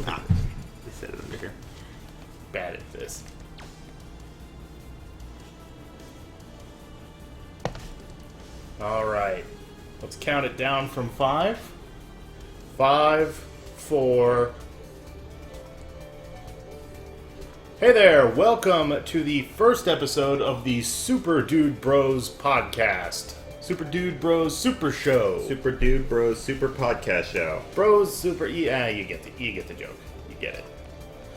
Ah, they set it under here. Bad at this. Alright. Let's count it down from 5. 5, 4... Hey there! Welcome to the first episode of the Super Dude Bros podcast. Super Dude Bros Super Show. Super Dude Bros Super Podcast Show. Bros Super... Yeah, you get the joke. You get it.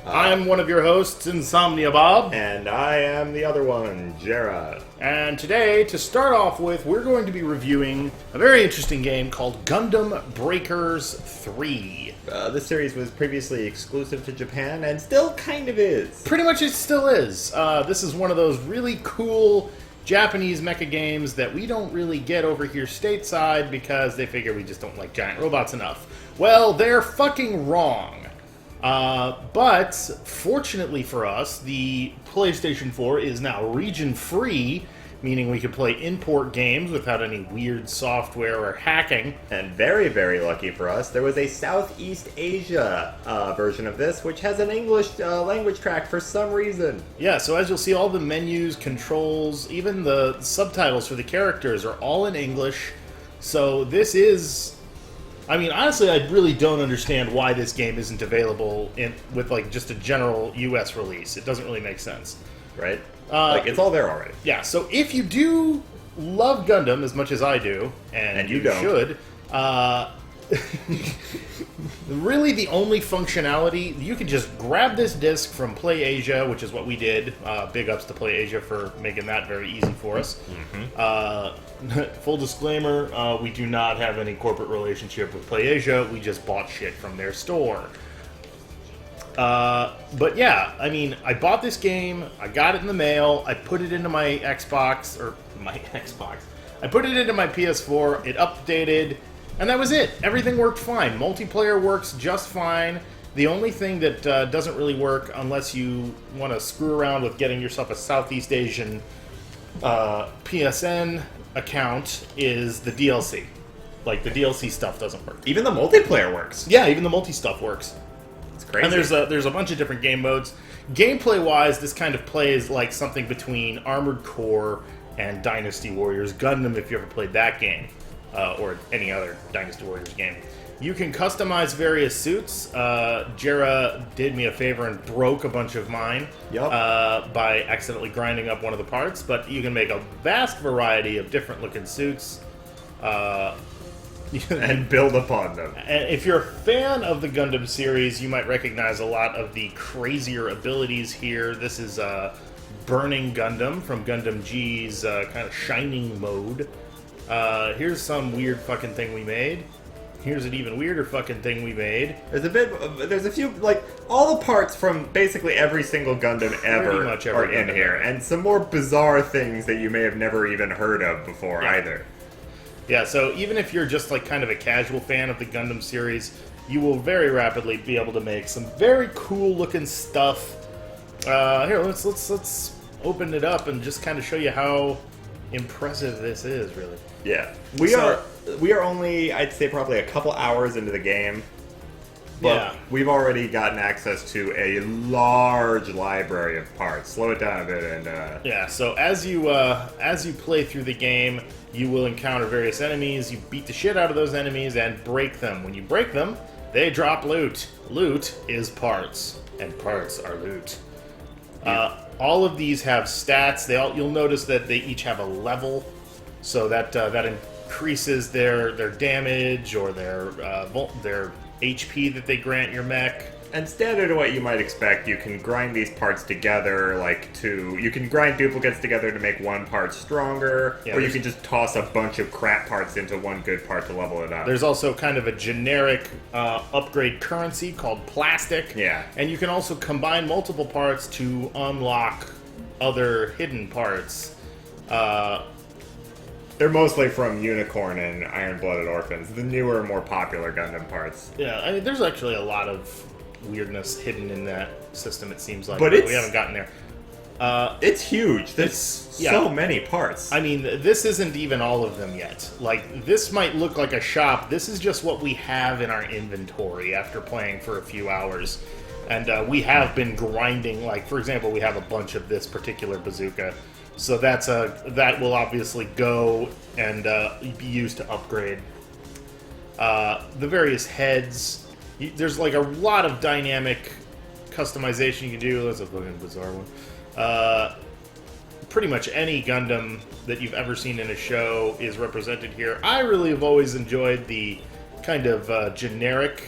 I'm one of your hosts, Insomnia Bob. And I am the other one, Jarrah. And today, to start off with, we're going to be reviewing a very interesting game called Gundam Breakers 3. This series was previously exclusive to Japan and still kind of is. Pretty much it still is. This is one of those really cool Japanese mecha games that we don't really get over here stateside because they figure we just don't like giant robots enough. Well, they're fucking wrong. But fortunately for us, the PlayStation 4 is now region-free, meaning we can play import games without any weird software or hacking. And very, very lucky for us, there was a Southeast Asia version of this, which has an English language track for some reason. Yeah, so as you'll see, all the menus, controls, even the subtitles for the characters are all in English. So this is... I mean, honestly, I really don't understand why this game isn't available with, like, just a general US release. It doesn't really make sense. Right? It's all there already. Yeah, so if you do love Gundam as much as I do, and you don't. should, really the only functionality, you can just grab this disc from Play Asia, which is what we did. Big ups to Play Asia for making that very easy for us. Mm-hmm. Full disclaimer, we do not have any corporate relationship with Play Asia. We just bought shit from their store. But yeah, I mean, I bought this game, I got it in the mail, I put it into my Xbox, I put it into my PS4, it updated, and that was it. Everything worked fine. Multiplayer works just fine. The only thing that doesn't really work, unless you want to screw around with getting yourself a Southeast Asian PSN account, is the DLC. Like, the DLC stuff doesn't work. Even the multiplayer works. Yeah, even the multi stuff works. It's crazy. And there's a bunch of different game modes. Gameplay-wise, this kind of plays like something between Armored Core and Dynasty Warriors Gundam, if you ever played that game. Or any other Dynasty Warriors game. You can customize various suits. Jarrah did me a favor and broke a bunch of mine by accidentally grinding up one of the parts, but you can make a vast variety of different looking suits. And build upon them. And if you're a fan of the Gundam series, you might recognize a lot of the crazier abilities here. This is Burning Gundam from Gundam G's kind of Shining mode. Here's some weird fucking thing we made. Here's an even weirder fucking thing we made. There's a few, like, all the parts from basically every single Gundam ever are in here. And some more bizarre things that you may have never even heard of before either. Yeah, so even if you're just, like, kind of a casual fan of the Gundam series, you will very rapidly be able to make some very cool looking stuff. Here, let's open it up and just kind of show you how impressive this is, really. Yeah. We are only, I'd say, probably a couple hours into the game. But we've already gotten access to a large library of parts. Slow it down a bit and... Yeah, so as you play through the game, you will encounter various enemies. You beat the shit out of those enemies and break them. When you break them, they drop loot. Loot is parts, and parts are loot. All of these have stats. You'll notice that they each have a level, so that increases their damage or their HP that they grant your mech. And standard to what you might expect, you can grind these parts together, you can grind duplicates together to make one part stronger, or you can just toss a bunch of crap parts into one good part to level it up. There's also kind of a generic upgrade currency called plastic. Yeah. And you can also combine multiple parts to unlock other hidden parts. They're mostly from Unicorn and Iron-Blooded Orphans, the newer, more popular Gundam parts. Yeah, I mean, there's actually a lot of weirdness hidden in that system, it seems like. But we haven't gotten there. It's huge. There's so many parts. I mean, this isn't even all of them yet. Like, this might look like a shop. This is just what we have in our inventory after playing for a few hours. And we have been grinding, like, for example, we have a bunch of this particular bazooka. So that will obviously go and be used to upgrade. The various heads. There's, like, a lot of dynamic customization you can do. That's a fucking bizarre one. Pretty much any Gundam that you've ever seen in a show is represented here. I really have always enjoyed the kind of generic,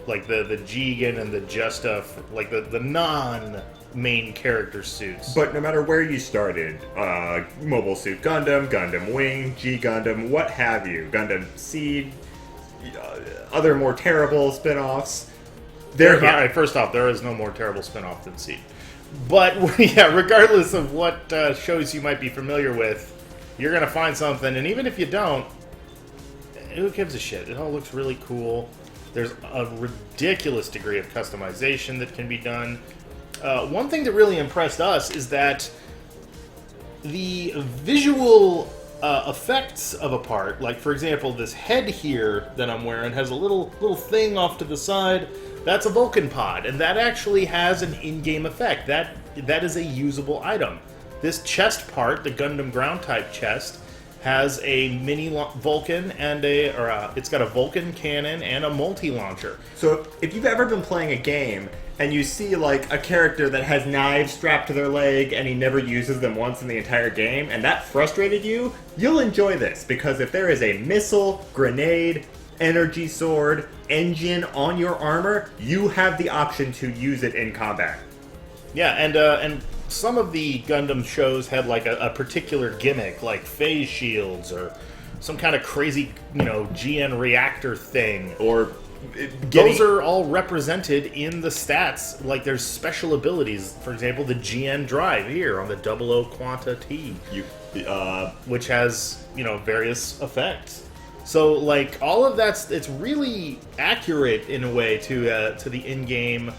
like the Jigen and the Justa, like the non-main character suits. But no matter where you started, Mobile Suit Gundam, Gundam Wing, G Gundam, what have you, Gundam Seed, other more terrible spin-offs. Alright, first off, there is no more terrible spin-off than Seed. But, yeah, regardless of what shows you might be familiar with, you're going to find something, and even if you don't, who gives a shit? It all looks really cool. There's a ridiculous degree of customization that can be done. One thing that really impressed us is that the visual effects of a part, like, for example, this head here that I'm wearing has a little thing off to the side. That's a Vulcan pod, and that actually has an in-game effect. That is a usable item. This chest part, the Gundam ground type chest, has a mini Vulcan and it's got a Vulcan cannon and a multi-launcher. So if you've ever been playing a game and you see like a character that has knives strapped to their leg and he never uses them once in the entire game, and that frustrated you, you'll enjoy this, because if there is a missile, grenade, energy sword, engine on your armor, you have the option to use it in combat. Yeah, and some of the Gundam shows had like a particular gimmick, like phase shields or some kind of crazy, GN reactor thing. Or those are all represented in the stats. Like, there's special abilities. For example, the GN drive here on the 00 Quanta T, which has various effects. So, like, all of it's really accurate in a way to the in-game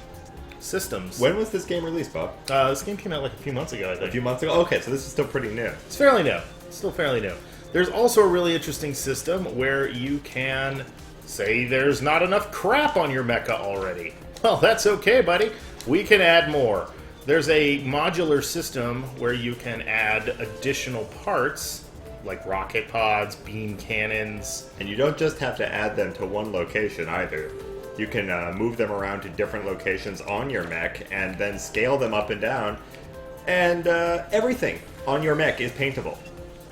systems. When was this game released, Bob? This game came out like a few months ago, I think. A few months ago? Okay, so this is still pretty new. It's fairly new. It's still fairly new. There's also a really interesting system where you can say there's not enough crap on your mecha already. Well, that's okay, buddy. We can add more. There's a modular system where you can add additional parts, like rocket pods, beam cannons. And you don't just have to add them to one location either. You can move them around to different locations on your mech and then scale them up and down. And everything on your mech is paintable.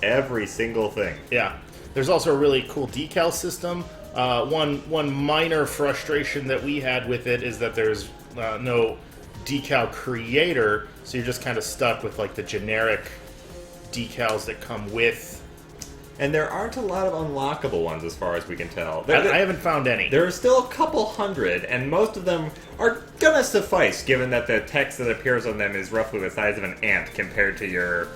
Every single thing. Yeah. There's also a really cool decal system. One minor frustration that we had with it is that there's no decal creator, so you're just kind of stuck with like the generic decals that come with. And there aren't a lot of unlockable ones as far as we can tell. I haven't found any. There are still a couple hundred, and most of them are gonna suffice, given that the text that appears on them is roughly the size of an ant compared to your...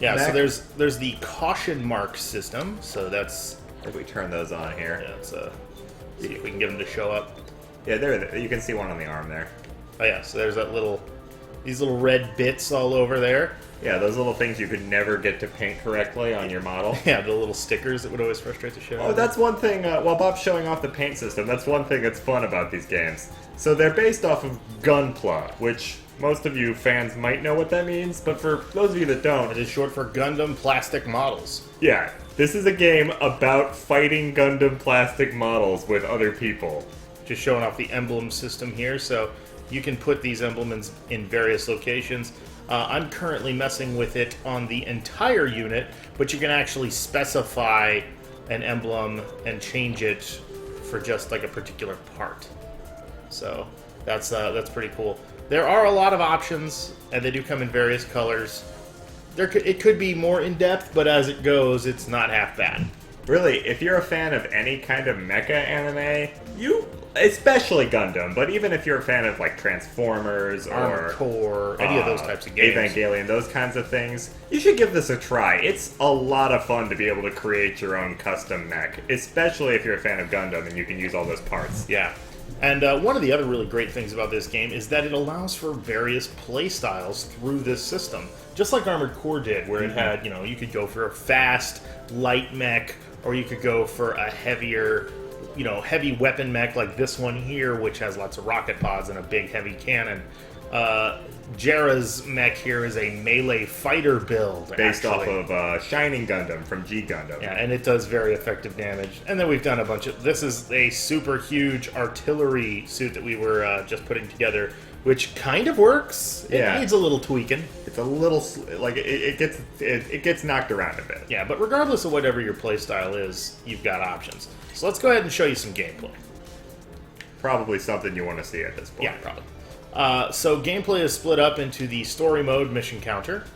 Yeah, so there's the caution mark system, so that's... If we turn those on here. Yeah, let's see if we can get them to show up. Yeah, there. You can see one on the arm there. Oh yeah, so there's these little red bits all over there. Yeah, those little things you could never get to paint correctly on your model. Yeah, the little stickers that would always frustrate the shit out of Oh, that's one thing, while Bob's showing off the paint system, that's one thing that's fun about these games. So they're based off of Gunpla, which most of you fans might know what that means, but for those of you that don't... It is short for Gundam Plastic Models. Yeah, this is a game about fighting Gundam plastic models with other people. Just showing off the emblem system here, so you can put these emblems in various locations. I'm currently messing with it on the entire unit, but you can actually specify an emblem and change it for just like a particular part. So that's pretty cool. There are a lot of options, and they do come in various colors. It could be more in-depth, but as it goes, it's not half bad. Really, if you're a fan of any kind of mecha anime, especially Gundam, but even if you're a fan of like Transformers Armored Core, any of those types of games, Evangelion, those kinds of things, you should give this a try. It's a lot of fun to be able to create your own custom mech, especially if you're a fan of Gundam and you can use all those parts. Yeah. And one of the other really great things about this game is that it allows for various play styles through this system. Just like Armored Core did, where it had, you could go for a fast, light mech, or you could go for a heavier, heavy weapon mech like this one here, which has lots of rocket pods and a big heavy cannon. Jera's mech here is a melee fighter build. Based off of Shining Gundam from G Gundam. Yeah, and it does very effective damage. And then we've done a bunch of... This is a super huge artillery suit that we were just putting together, which kind of works. It needs a little tweaking. It's a little... Like, it gets knocked around a bit. Yeah, but regardless of whatever your playstyle is, you've got options. So let's go ahead and show you some gameplay. Probably something you want to see at this point. Yeah, probably. So gameplay is split up into the story mode mission counter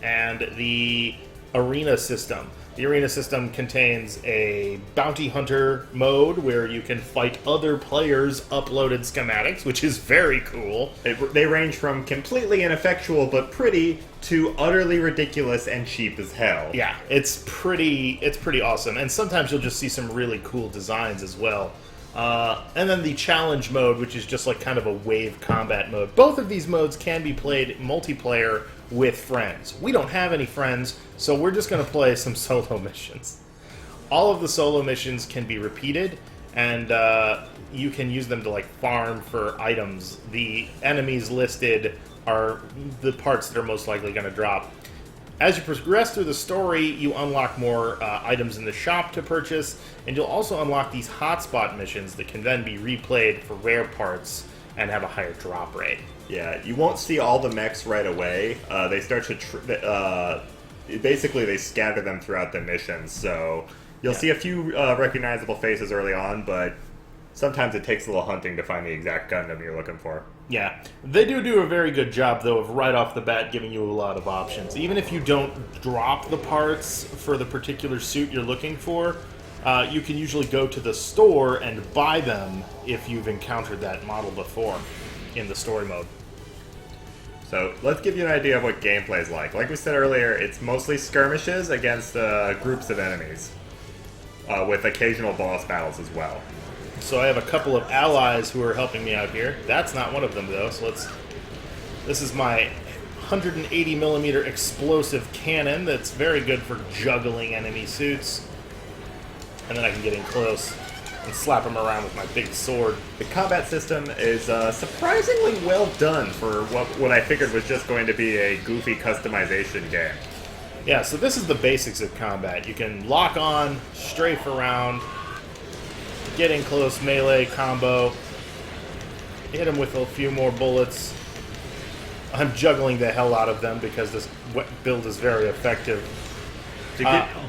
and the arena system. The arena system contains a bounty hunter mode where you can fight other players' uploaded schematics, which is very cool. They range from completely ineffectual but pretty to utterly ridiculous and cheap as hell. Yeah, it's pretty awesome. And sometimes you'll just see some really cool designs as well. And then the challenge mode, which is just like kind of a wave combat mode. Both of these modes can be played multiplayer with friends. We don't have any friends, so we're just going to play some solo missions. All of the solo missions can be repeated, and you can use them to like farm for items. The enemies listed are the parts that are most likely going to drop. As you progress through the story, you unlock more items in the shop to purchase, and you'll also unlock these hotspot missions that can then be replayed for rare parts and have a higher drop rate. Yeah, you won't see all the mechs right away. They start to... basically, they scatter them throughout the missions, so you'll see a few recognizable faces early on, but sometimes it takes a little hunting to find the exact Gundam you're looking for. Yeah, they do a very good job, though, of right off the bat giving you a lot of options. Even if you don't drop the parts for the particular suit you're looking for, you can usually go to the store and buy them if you've encountered that model before in the story mode. So let's give you an idea of what gameplay is like. Like we said earlier, it's mostly skirmishes against groups of enemies, with occasional boss battles as well. So I have a couple of allies who are helping me out here. That's not one of them, though, so this is my 180mm explosive cannon that's very good for juggling enemy suits. And then I can get in close and slap them around with my big sword. The combat system is surprisingly well done for what I figured was just going to be a goofy customization game. Yeah, so this is the basics of combat. You can lock on, strafe around, get in close melee combo, hit them with a few more bullets. I'm juggling the hell out of them because this build is very effective.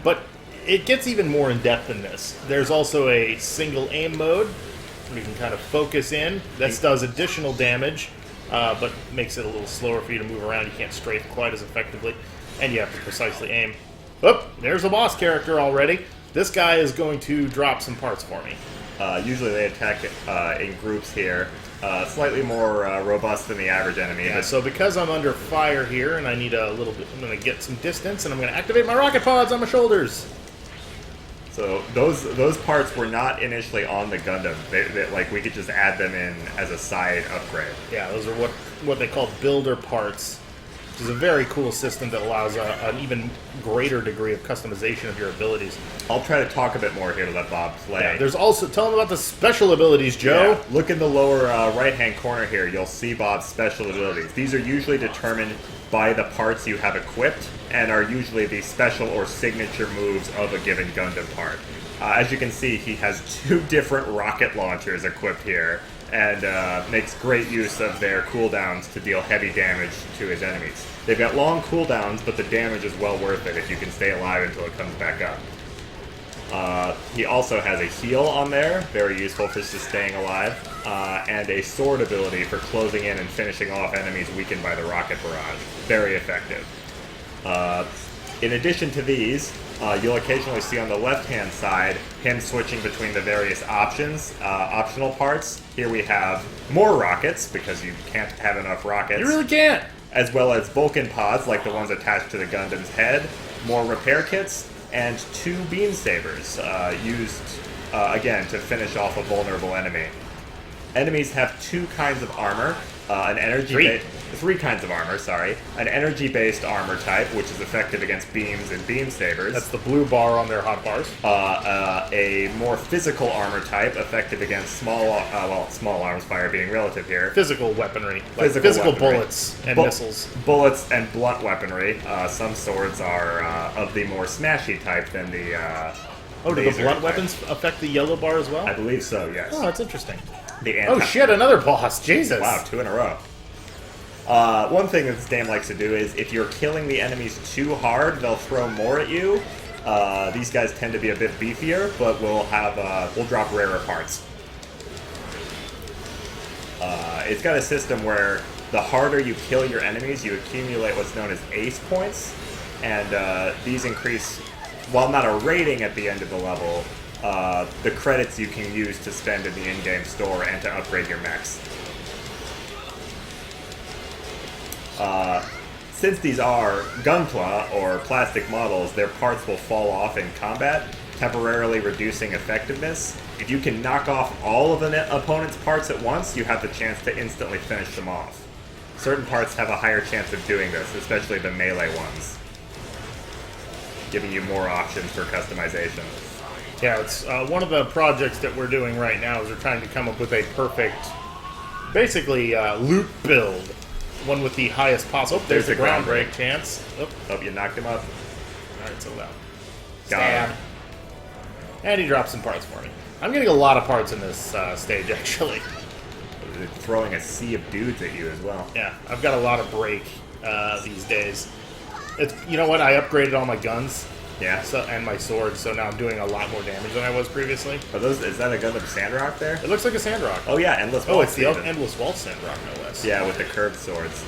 But it gets even more in-depth than this. There's also a single aim mode where you can kind of focus in. This does additional damage, but makes it a little slower for you to move around. You can't strafe quite as effectively, and you have to precisely aim. Oh, there's a boss character already. This guy is going to drop some parts for me. Usually they attack in groups here. Slightly more robust than the average enemy. Yeah, so because I'm under fire here and I need a little bit, I'm going to get some distance and I'm going to activate my rocket pods on my shoulders. So those parts were not initially on the Gundam. Like we could just add them in as a side upgrade. Yeah, those are what they call builder parts, which is a very cool system that allows an even greater degree of customization of your abilities. I'll try to talk a bit more here to let Bob play. Yeah, there's also, tell them about the special abilities, Joe. Yeah, look in the lower right-hand corner here. You'll see Bob's special abilities. These are usually determined by the parts you have equipped and are usually the special or signature moves of a given Gundam part. As you can see, he has 2 different rocket launchers equipped here and makes great use of their cooldowns to deal heavy damage to his enemies. They've got long cooldowns, but the damage is well worth it if you can stay alive until it comes back up. He also has a heal on there, very useful for just staying alive, and a sword ability for closing in and finishing off enemies weakened by the rocket barrage. Very effective. In addition to these, you'll occasionally see on the left-hand side him switching between the various optional parts. Here we have more rockets, because you can't have enough rockets. You really can't! As well as Vulcan pods, like the ones attached to the Gundam's head, more repair kits, and 2 beam sabers, used, again, to finish off a vulnerable enemy. Enemies have two kinds of armor. An energy three kinds of armor, sorry. An energy-based armor type, which is effective against beams and beam sabers. That's the blue bar on their hotbars. A more physical armor type, effective against small arms fire being relative here. Physical weaponry. Like physical bullets and missiles. Bullets and blunt weaponry. Some swords are of the more smashy type than the do the blunt weapons affect the yellow bar as well? I believe so, yes. Oh, that's interesting. Oh shit, another boss. Jesus. Wow, 2 in a row. One thing that this game likes to do is if you're killing the enemies too hard, they'll throw more at you. These guys tend to be a bit beefier, but we'll drop rarer parts. It's got a system where the harder you kill your enemies, you accumulate what's known as ace points, and these increase, while not a rating at the end of the level, the credits you can use to spend in the in-game store and to upgrade your mechs. Since these are gunpla, or plastic models, their parts will fall off in combat, temporarily reducing effectiveness. If you can knock off all of an opponent's parts at once, you have the chance to instantly finish them off. Certain parts have a higher chance of doing this, especially the melee ones, giving you more options for customization. Yeah, it's one of the projects that we're doing right now is we're trying to come up with a perfect, basically, loot build. One with the highest possible... there's a ground break chance. Oh, you knocked him up. Alright, so down. Got him. And he drops some parts for me. I'm getting a lot of parts in this stage, actually. They're throwing a sea of dudes at you as well. Yeah, I've got a lot of break these days. You know what? I upgraded all my guns. Yeah. And my sword, so now I'm doing a lot more damage than I was previously. Is that a Gundam Sandrock there? It looks like a Sandrock. Oh yeah, Endless Waltz. Oh, it's the Endless Waltz Sandrock, no less. Yeah, with the curved swords.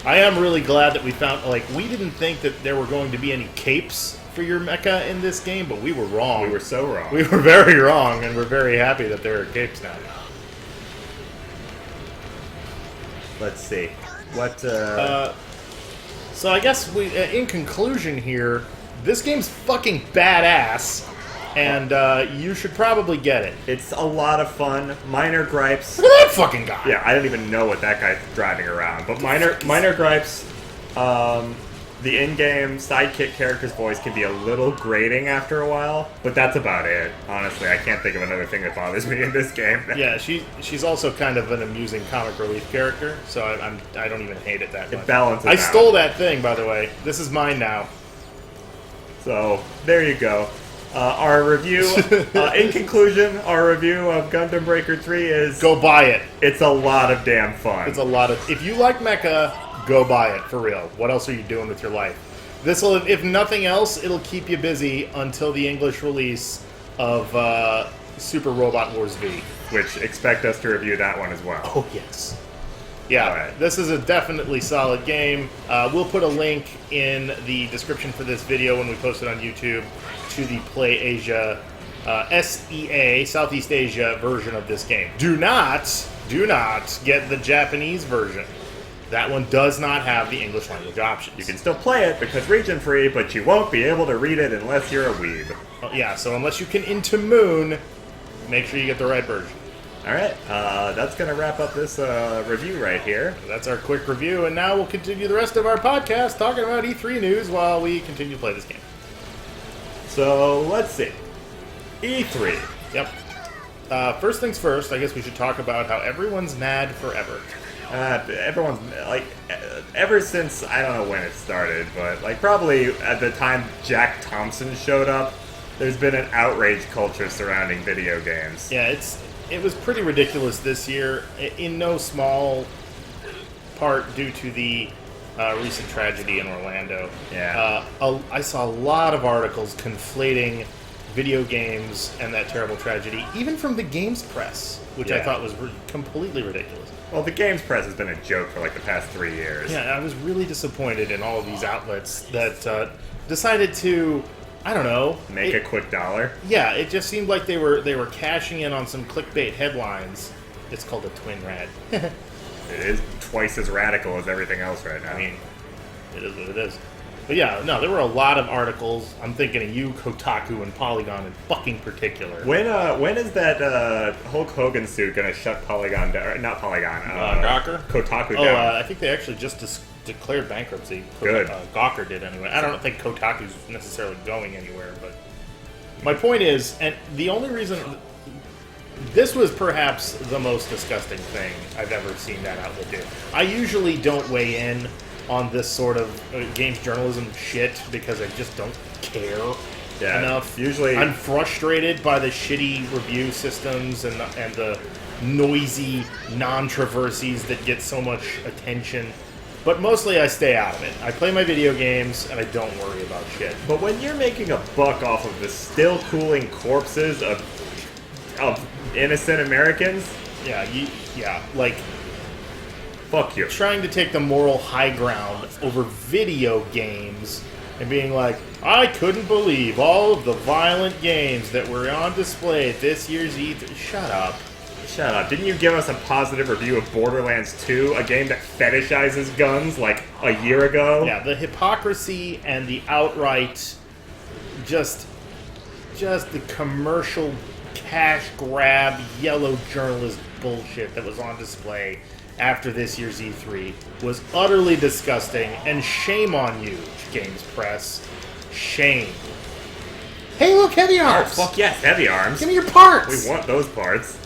I am really glad that we found, we didn't think that there were going to be any capes for your mecha in this game, but we were wrong. We were so wrong. We were very wrong, and we're very happy that there are capes now. Let's see. What, So I guess in conclusion here, this game's fucking badass, and you should probably get it. It's a lot of fun. Minor gripes. Look at that fucking guy! Yeah, I don't even know what that guy's driving around. But minor gripes. The in-game sidekick character's voice can be a little grating after a while, but that's about it. Honestly, I can't think of another thing that bothers me in this game. Yeah, she's also kind of an amusing comic relief character, so I don't even hate it that much. It balances I out. stole that thing, by the way. This is mine now. So, there you go. Our review, in conclusion, our review of Gundam Breaker 3 is... Go buy it. It's a lot of damn fun. It's a lot of... If you like mecha, go buy it, for real. What else are you doing with your life? This'll, if nothing else, it'll keep you busy until the English release of Super Robot Wars V. Which, expect us to review that one as well. Oh, yes. Yeah, right. This is a definitely solid game. We'll put a link in the description for this video when we post it on YouTube to the Play Asia, SEA, Southeast Asia version of this game. Do not get the Japanese version. That one does not have the English language options. You can still play it because region free, but you won't be able to read it unless you're a weeb. Oh, yeah, so unless you can Into Moon, make sure you get the right version. Alright, that's going to wrap up this review right here. That's our quick review, and now we'll continue the rest of our podcast talking about E3 news while we continue to play this game. So, let's see. E3. Yep. First things first, I guess we should talk about how everyone's mad forever. Everyone's, ever since, I don't know when it started, but, probably at the time Jack Thompson showed up, there's been an outrage culture surrounding video games. Yeah, it was pretty ridiculous this year, in no small part due to the recent tragedy in Orlando. Yeah. I saw a lot of articles conflating video games and that terrible tragedy, even from the games press, which I thought was completely ridiculous. Well, the games press has been a joke for the past 3 years. Yeah, I was really disappointed in all of these outlets that decided to, I don't know, make a quick dollar. Yeah, it just seemed like they were cashing in on some clickbait headlines. It's called a twin rad. It is twice as radical as everything else right now. I mean, it is what it is. But yeah, no, there were a lot of articles. I'm thinking of you, Kotaku, and Polygon in fucking particular. When is that Hulk Hogan suit gonna shut Polygon down? Or not Polygon. Gawker? Kotaku Oh, down. I think they actually just declared bankruptcy. Good. Gawker did anyway. I don't think Kotaku's necessarily going anywhere, but my point is, and the only reason this was perhaps the most disgusting thing I've ever seen that outlet do. I usually don't weigh in on this sort of games journalism shit because I just don't care enough. Usually, I'm frustrated by the shitty review systems and the noisy non-traversies that get so much attention. But mostly I stay out of it. I play my video games and I don't worry about shit. but when you're making a buck off of the still cooling corpses of innocent Americans, like fuck you. trying to take the moral high ground over video games and being like, I couldn't believe all of the violent games that were on display at this year's E3. Shut up. Shut up. Didn't you give us a positive review of Borderlands 2, a game that fetishizes guns like a year ago? Yeah, the hypocrisy and the outright just the commercial cash grab yellow journalist bullshit that was on display after this year's E3 was utterly disgusting, and shame on you, Games Press. Shame. Hey, look, heavy Oh, arms! fuck yes, heavy arms. Give me your parts! We want those parts.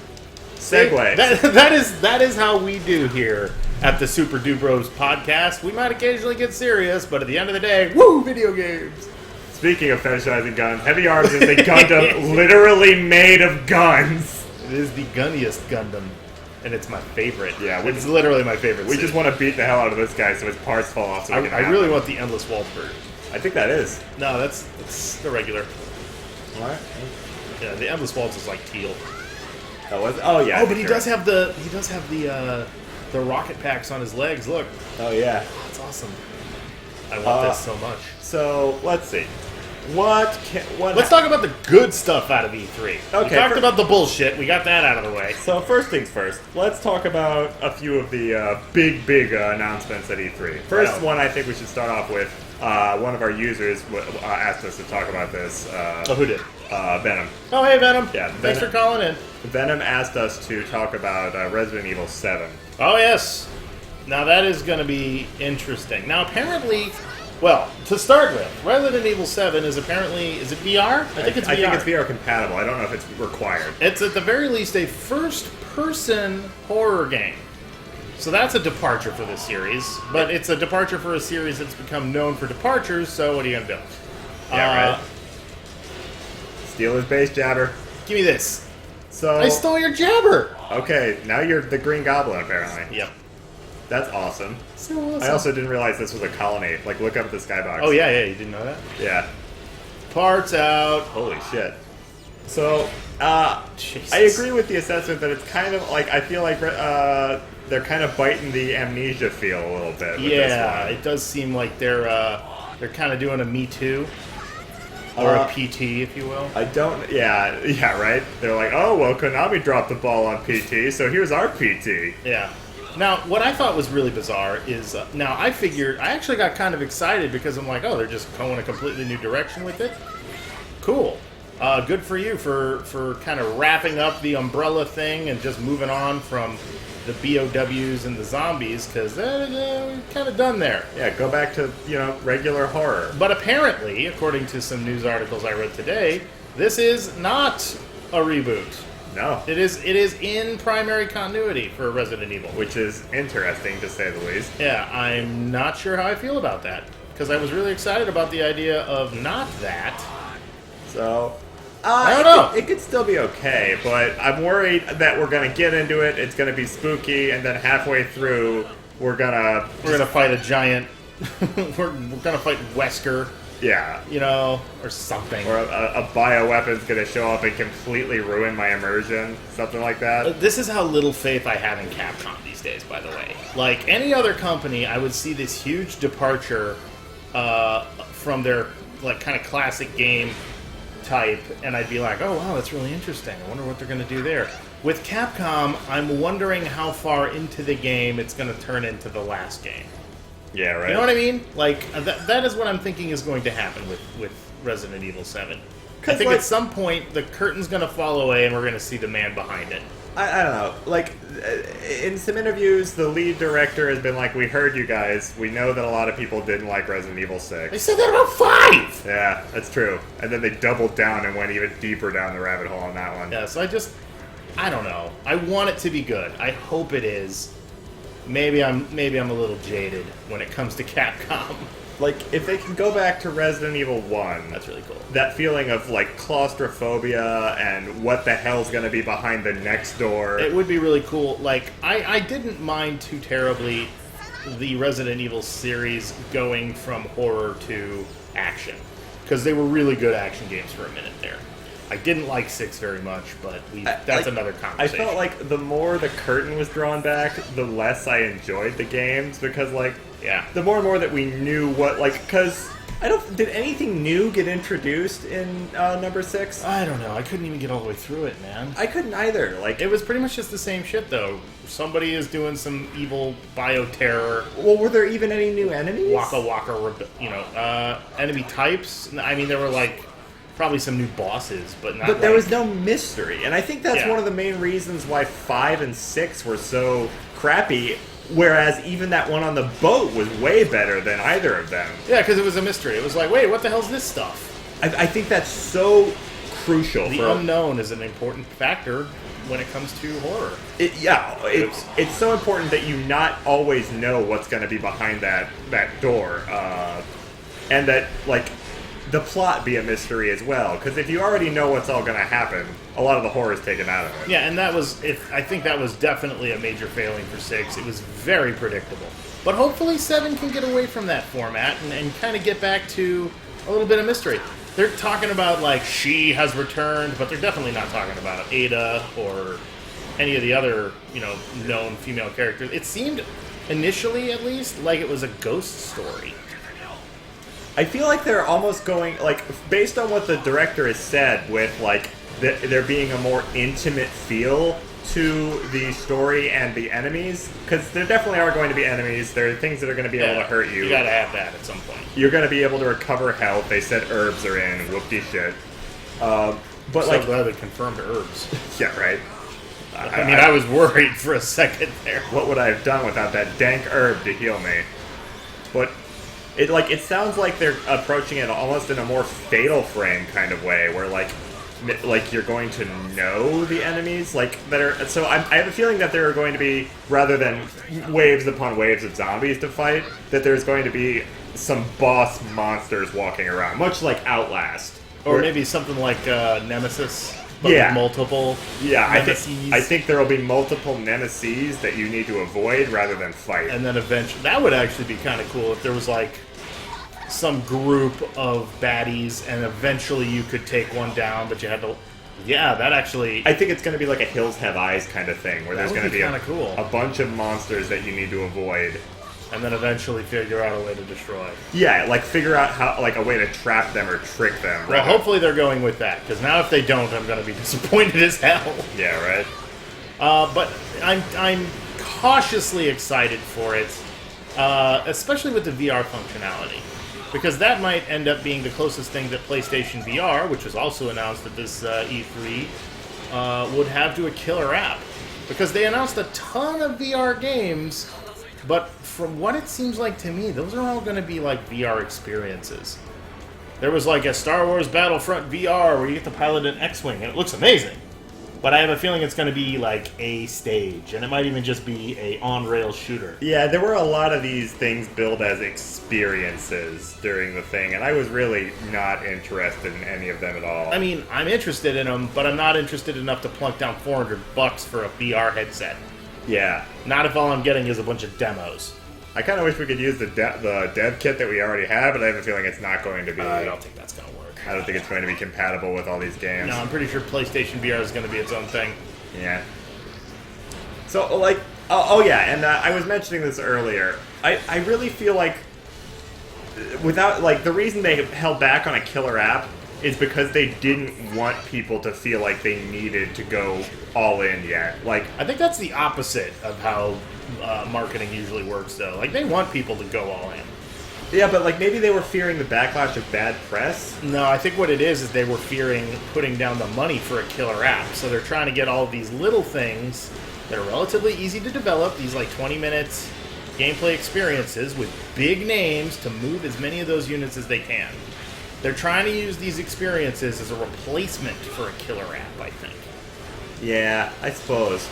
Segway. That is how we do here at the Super Dubros podcast. We might occasionally get serious, but at the end of the day, woo, video games! Speaking of fetishizing guns, Heavy Arms is a Gundam literally made of guns. It is the gunniest Gundam, and it's my favorite. Yeah, it's literally my favorite. We just want to beat the hell out of this guy so his parts fall off. So we can I have really them. want the Endless Waltberg. I think that is. No, that's the regular. What? Yeah, the Endless Waltz is like teal. Oh yeah. Oh, but he does have the rocket packs on his legs. Look, Oh yeah. that's awesome. I want this so much. So let's see. What? Let's talk about the good stuff out of E3. We Okay, talked about the bullshit. We got that out of the way. So first things first, let's talk about a few of the big announcements at E3. First Right on. one I think we should start off with, one of our users asked us to talk about this. Who did? Venom. Oh, hey, Venom. Yeah, Thanks for calling in. Venom asked us to talk about Resident Evil 7. Oh, yes. Now, that is going to be interesting. Now, apparently, well, to start with, Resident Evil 7 is apparently, is it VR? I think it's VR. I think it's VR compatible. I don't know if it's required. It's at the very least a first-person horror game. So that's a departure for this series, but it's a departure for a series that's become known for departures, so what are you going to do? Yeah, right. Steal his base, Jabber. Give me this. So I stole your jabber! okay, now you're the Green Goblin apparently. Yep. That's awesome. So awesome. I also didn't realize this was a colony. Like, look up at the skybox. Oh, yeah, you didn't know that? Yeah. Parts out. Holy shit. So, Jesus. I agree with the assessment that it's kind of like, I feel like they're kind of biting the Amnesia feel a little bit with Yeah, this it does seem like they're kind of doing a Me Too. Or a PT, if you will. Yeah, right? They're like, oh, well, Konami dropped the ball on PT, so here's our PT. Yeah. Now, what I thought was really bizarre is, now I actually got kind of excited because I'm like, oh, they're just going a completely new direction with it. Cool. Good for you for kind of wrapping up the Umbrella thing and just moving on from the BOWs and the zombies, because we're kind of done there. Yeah, go back to, regular horror. But apparently, according to some news articles I read today, this is not a reboot. No. It is in primary continuity for Resident Evil. Which is interesting, to say the least. Yeah, I'm not sure how I feel about that, because I was really excited about the idea of not that. So, I don't know. It could still be okay, but I'm worried that we're going to get into it, it's going to be spooky, and then halfway through, we're going to Fight a giant. we're gonna fight Wesker, yeah. or something. Or a bioweapon's going to show up and completely ruin my immersion, something like that. This is how little faith I have in Capcom these days, by the way. Like any other company, I would see this huge departure from their kind of classic game type, and I'd be like, oh wow, that's really interesting. I wonder what they're going to do there. With Capcom, I'm wondering how far into the game it's going to turn into the last game. Yeah, right. You know what I mean? Like, that is what I'm thinking is going to happen with Resident Evil 7. I think at some point the curtain's going to fall away and we're going to see the man behind it. I don't know. Like, in some interviews, the lead director has been like, we heard you guys. We know that a lot of people didn't like Resident Evil 6. They said that about 5! Yeah, that's true. And then they doubled down and went even deeper down the rabbit hole on that one. Yeah, so I don't know. I want it to be good. I hope it is. Maybe I'm a little jaded when it comes to Capcom. Like, if they can go back to Resident Evil 1... That's really cool. That feeling of, like, claustrophobia and what the hell's gonna be behind the next door. It would be really cool. Like, I didn't mind too terribly the Resident Evil series going from horror to action. Because they were really good action games for a minute there. I didn't like 6 very much, but that's another conversation. I felt like the more the curtain was drawn back, the less I enjoyed the games, because, like, yeah, the more and more that we knew what, like, because did anything new get introduced in number 6? I don't know. I couldn't even get all the way through it, man. I couldn't either. Like, it was pretty much just the same shit, though. Somebody is doing some evil bioterror. Well, were there even any new enemies? Enemy types. I mean, there were, like, probably some new bosses, but not. But there was no mystery, and I think that's one of the main reasons why 5 and 6 were so crappy. Whereas even that one on the boat was way better than either of them. Yeah, because it was a mystery. It was like, wait, what the hell's this stuff? I think that's so crucial. The unknown is an important factor when it comes to horror. It's so important that you not always know what's going to be behind that door, and that, like, the plot be a mystery as well. Because if you already know what's all going to happen, a lot of the horror is taken out of it. Yeah, and I think that was definitely a major failing for 6. It was very predictable. But hopefully 7 can get away from that format and kind of get back to a little bit of mystery. They're talking about, like, she has returned, but they're definitely not talking about Ada or any of the other, known female characters. It seemed, initially at least, like it was a ghost story. I feel like they're almost going, like, based on what the director has said, with, like, there being a more intimate feel to the story and the enemies, because there definitely are going to be enemies. There are things that are going to be able to hurt you. You gotta have that at some point. You're going to be able to recover health. They said herbs are in. Whoop-de shit. But so glad they confirmed herbs. Yeah, right. I was worried for a second there. What would I have done without that dank herb to heal me? But it sounds like they're approaching it almost in a more Fatal Frame kind of way, where like you're going to know the enemies, like, that are. So I have a feeling that there are going to be, rather than waves upon waves of zombies to fight, that there's going to be some boss monsters walking around, much like Outlast, or maybe something like Nemesis. But with multiple nemesis. I think there will be multiple nemesis that you need to avoid rather than fight. And then eventually, that would actually be kind of cool if there was like some group of baddies, and eventually you could take one down, but you had to. Yeah, that actually. I think it's going to be like a Hills Have Eyes kind of thing, where there's going to be a bunch of monsters that you need to avoid. And then eventually figure out a way to destroy. Yeah, like figure out how, like, a way to trap them or trick them. Well, hopefully they're going with that, because now if they don't, I'm going to be disappointed as hell. Yeah, right. But I'm cautiously excited for it, especially with the VR functionality, because that might end up being the closest thing that PlayStation VR, which was also announced at this E3, would have to a killer app. Because they announced a ton of VR games. But from what it seems like to me, those are all going to be like VR experiences. There was like a Star Wars Battlefront VR where you get to pilot an X-Wing, and it looks amazing. But I have a feeling it's going to be like a stage, and it might even just be a on-rail shooter. Yeah, there were a lot of these things billed as experiences during the thing, and I was really not interested in any of them at all. I mean, I'm interested in them, but I'm not interested enough to plunk down $400 for a VR headset. Yeah. Not if all I'm getting is a bunch of demos. I kind of wish we could use the dev kit that we already have, but I have a feeling it's not going to be. I don't think that's going to work. I don't think it's going to be compatible with all these games. No, I'm pretty sure PlayStation VR is going to be its own thing. Yeah. So, like, and I was mentioning this earlier. I really feel like, without, like, the reason they held back on a killer app is because they didn't want people to feel like they needed to go all in yet. Like, I think that's the opposite of how marketing usually works, though. Like, they want people to go all in. Yeah, but like maybe they were fearing the backlash of bad press. No, I think what it is they were fearing putting down the money for a killer app. So they're trying to get all of these little things that are relatively easy to develop, these like 20 minutes gameplay experiences with big names to move as many of those units as they can. They're trying to use these experiences as a replacement for a killer app, I think. Yeah, I suppose.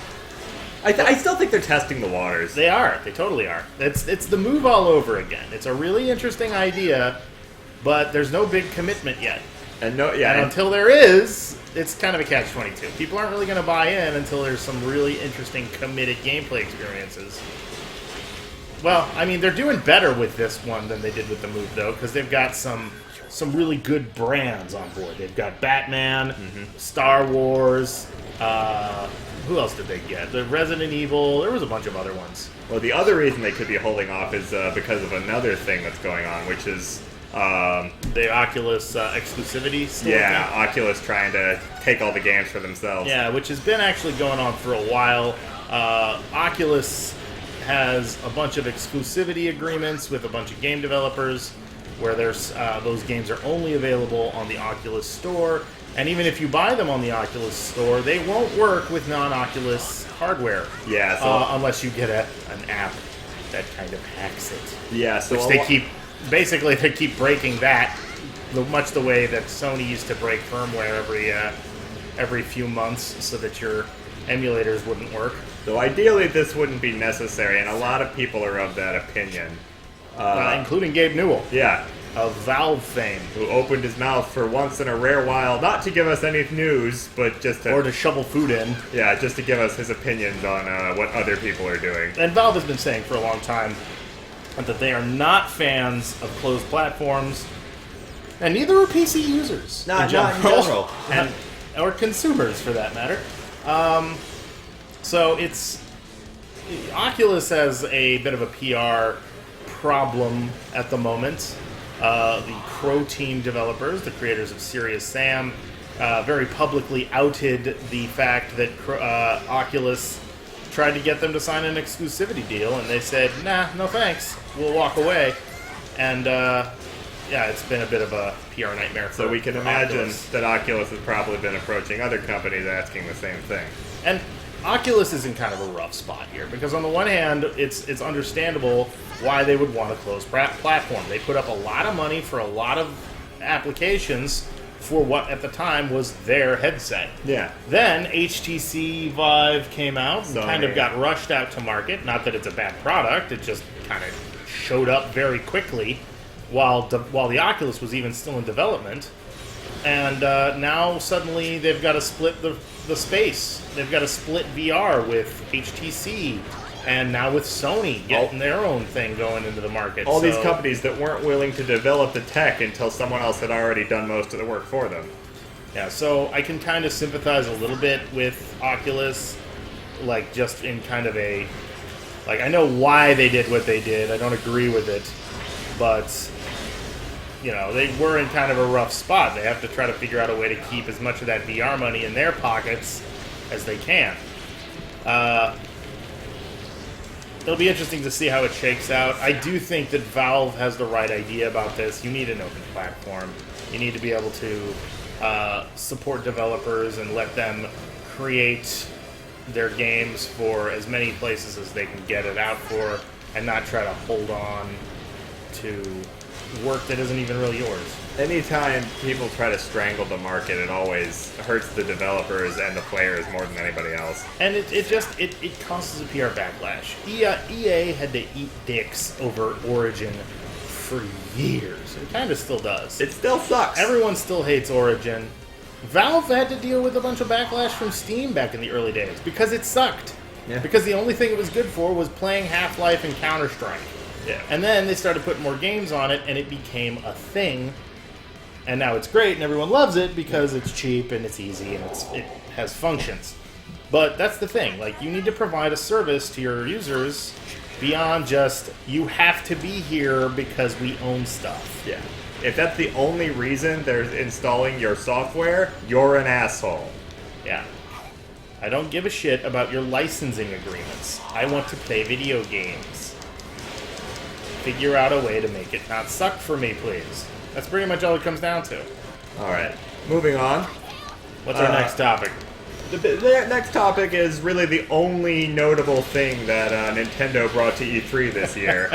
I still think they're testing the waters. They are. They totally are. It's the move all over again. It's a really interesting idea, but there's no big commitment yet. And Until there is, it's kind of a catch-22. People aren't really going to buy in until there's some really interesting committed gameplay experiences. Well, I mean, they're doing better with this one than they did with the move, though, because they've got some really good brands on board. They've got Batman, Star Wars. Who else did they get? The Resident Evil. There was a bunch of other ones. Well, the other reason they could be holding off is because of another thing that's going on, which is the Oculus exclusivity. Yeah, Oculus trying to take all the games for themselves. Yeah, which has been actually going on for a while. Oculus has a bunch of exclusivity agreements with a bunch of game developers where there's those games are only available on the Oculus Store. And even if you buy them on the Oculus Store, they won't work with non-Oculus hardware. Yeah, so unless you get an app that kind of hacks it. Yeah, so which they keep breaking that, much the way that Sony used to break firmware every few months so that your emulators wouldn't work. So ideally, this wouldn't be necessary, and a lot of people are of that opinion, including Gabe Newell. Yeah. Of Valve fame. Who opened his mouth for once in a rare while, not to give us any news, but just to... Or to shovel food in. Yeah, just to give us his opinions on what other people are doing. And Valve has been saying for a long time that they are not fans of closed platforms, and neither are PC users. Not in general. Or consumers, for that matter. So it's... Oculus has a bit of a PR problem at the moment. The Crow Team developers, the creators of Serious Sam, very publicly outed the fact that Oculus tried to get them to sign an exclusivity deal, and they said, nah, no thanks, we'll walk away. And it's been a bit of a PR nightmare. So we can imagine that Oculus has probably been approaching other companies asking the same thing. And Oculus is in kind of a rough spot here, because on the one hand, it's understandable why they would want a closed platform. They put up a lot of money for a lot of applications for what at the time was their headset. Yeah. Then HTC Vive came out and kind of got rushed out to market. Not that it's a bad product, it just kind of showed up very quickly while the Oculus was even still in development. And now suddenly they've got to split the space. They've got to split VR with HTC, and now with Sony getting their own thing going into the market. All these companies that weren't willing to develop the tech until someone else had already done most of the work for them. Yeah, so I can kind of sympathize a little bit with Oculus, like just in kind of a... Like, I know why they did what they did. I don't agree with it, but... You know, they were in kind of a rough spot. They have to try to figure out a way to keep as much of that VR money in their pockets as they can. It'll be interesting to see how it shakes out. I do think that Valve has the right idea about this. You need an open platform. You need to be able to support developers and let them create their games for as many places as they can get it out for, and not try to hold on to work that isn't even really yours. Anytime people try to strangle the market, it always hurts the developers and the players more than anybody else. And it causes a PR backlash. EA had to eat dicks over Origin for years. It kind of still does. It still sucks. Everyone still hates Origin. Valve had to deal with a bunch of backlash from Steam back in the early days because it sucked. Yeah. Because the only thing it was good for was playing Half-Life and Counter-Strike. Yeah. And then they started putting more games on it, and it became a thing. And now it's great, and everyone loves it because it's cheap and it's easy and it has functions. But that's the thing. Like, you need to provide a service to your users beyond just, you have to be here because we own stuff. Yeah. If that's the only reason they're installing your software, you're an asshole. Yeah. I don't give a shit about your licensing agreements. I want to play video games. Figure out a way to make it not suck for me, please. That's pretty much all it comes down to. Alright, moving on. What's our next topic? The next topic is really the only notable thing that Nintendo brought to E3 this year,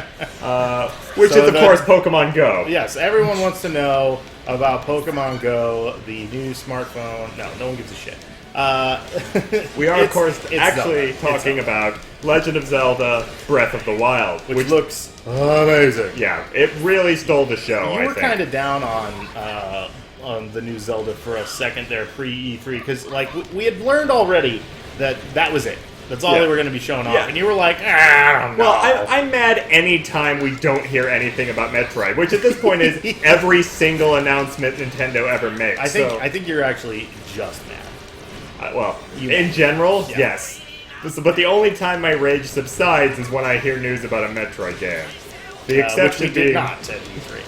which is, of course, Pokemon Go. Yes, everyone wants to know about Pokemon Go, the new smartphone. No one gives a shit. We are, of course, actually talking about Legend of Zelda Breath of the Wild, which looks amazing. Yeah, it really stole the show, I think. You were kind of down on the new Zelda for a second there, pre-E3, because like we had learned already that was it. That's all they were going to be showing off, and you were like, I don't know. Well, I'm mad any time we don't hear anything about Metroid, which at this point is every single announcement Nintendo ever makes. I think you're actually just mad. In general, yes. But the only time my rage subsides is when I hear news about a Metroid game. The exception which we did not at E3.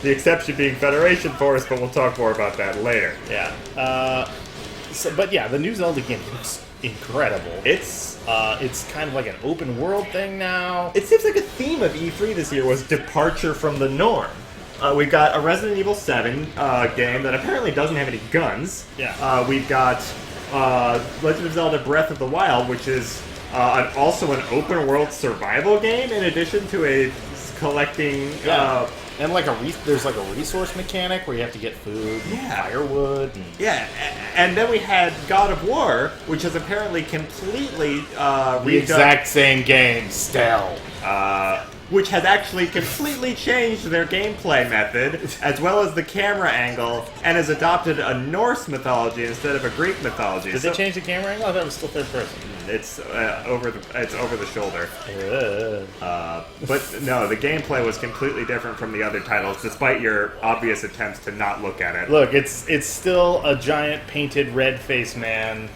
The exception being Federation Force, but we'll talk more about that later. Yeah. But yeah, the new Zelda game looks incredible. It's kind of like an open world thing now. It seems like a theme of E3 this year was departure from the norm. We've got a Resident Evil 7 game that apparently doesn't have any guns. Yeah. We've got Legend of Zelda Breath of the Wild, which is also an open world survival game in addition to a collecting... and there's like a resource mechanic where you have to get food, and firewood. And then we had God of War, which has apparently completely the exact same game, still. Which has actually completely changed their gameplay method, as well as the camera angle, and has adopted a Norse mythology instead of a Greek mythology. Did they change the camera angle? I thought it was still third person. It's over the shoulder. But no, the gameplay was completely different from the other titles, despite your obvious attempts to not look at it. Look, it's still a giant painted red-faced man.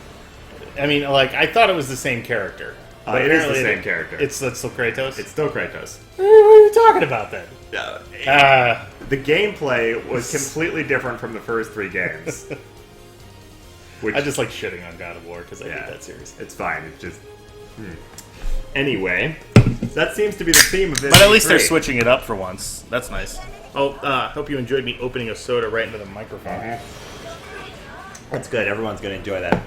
I mean, like, I thought it was the same character. But it is the same character. It's still Kratos? It's still Kratos. What are you talking about then? The gameplay was completely different from the first three games. I just like shitting on God of War because I hate that series. It's fine. It's just... Anyway, that seems to be the theme of this. But at least they're switching it up for once. That's nice. Oh, hope you enjoyed me opening a soda right into the microphone. That's good. Everyone's going to enjoy that.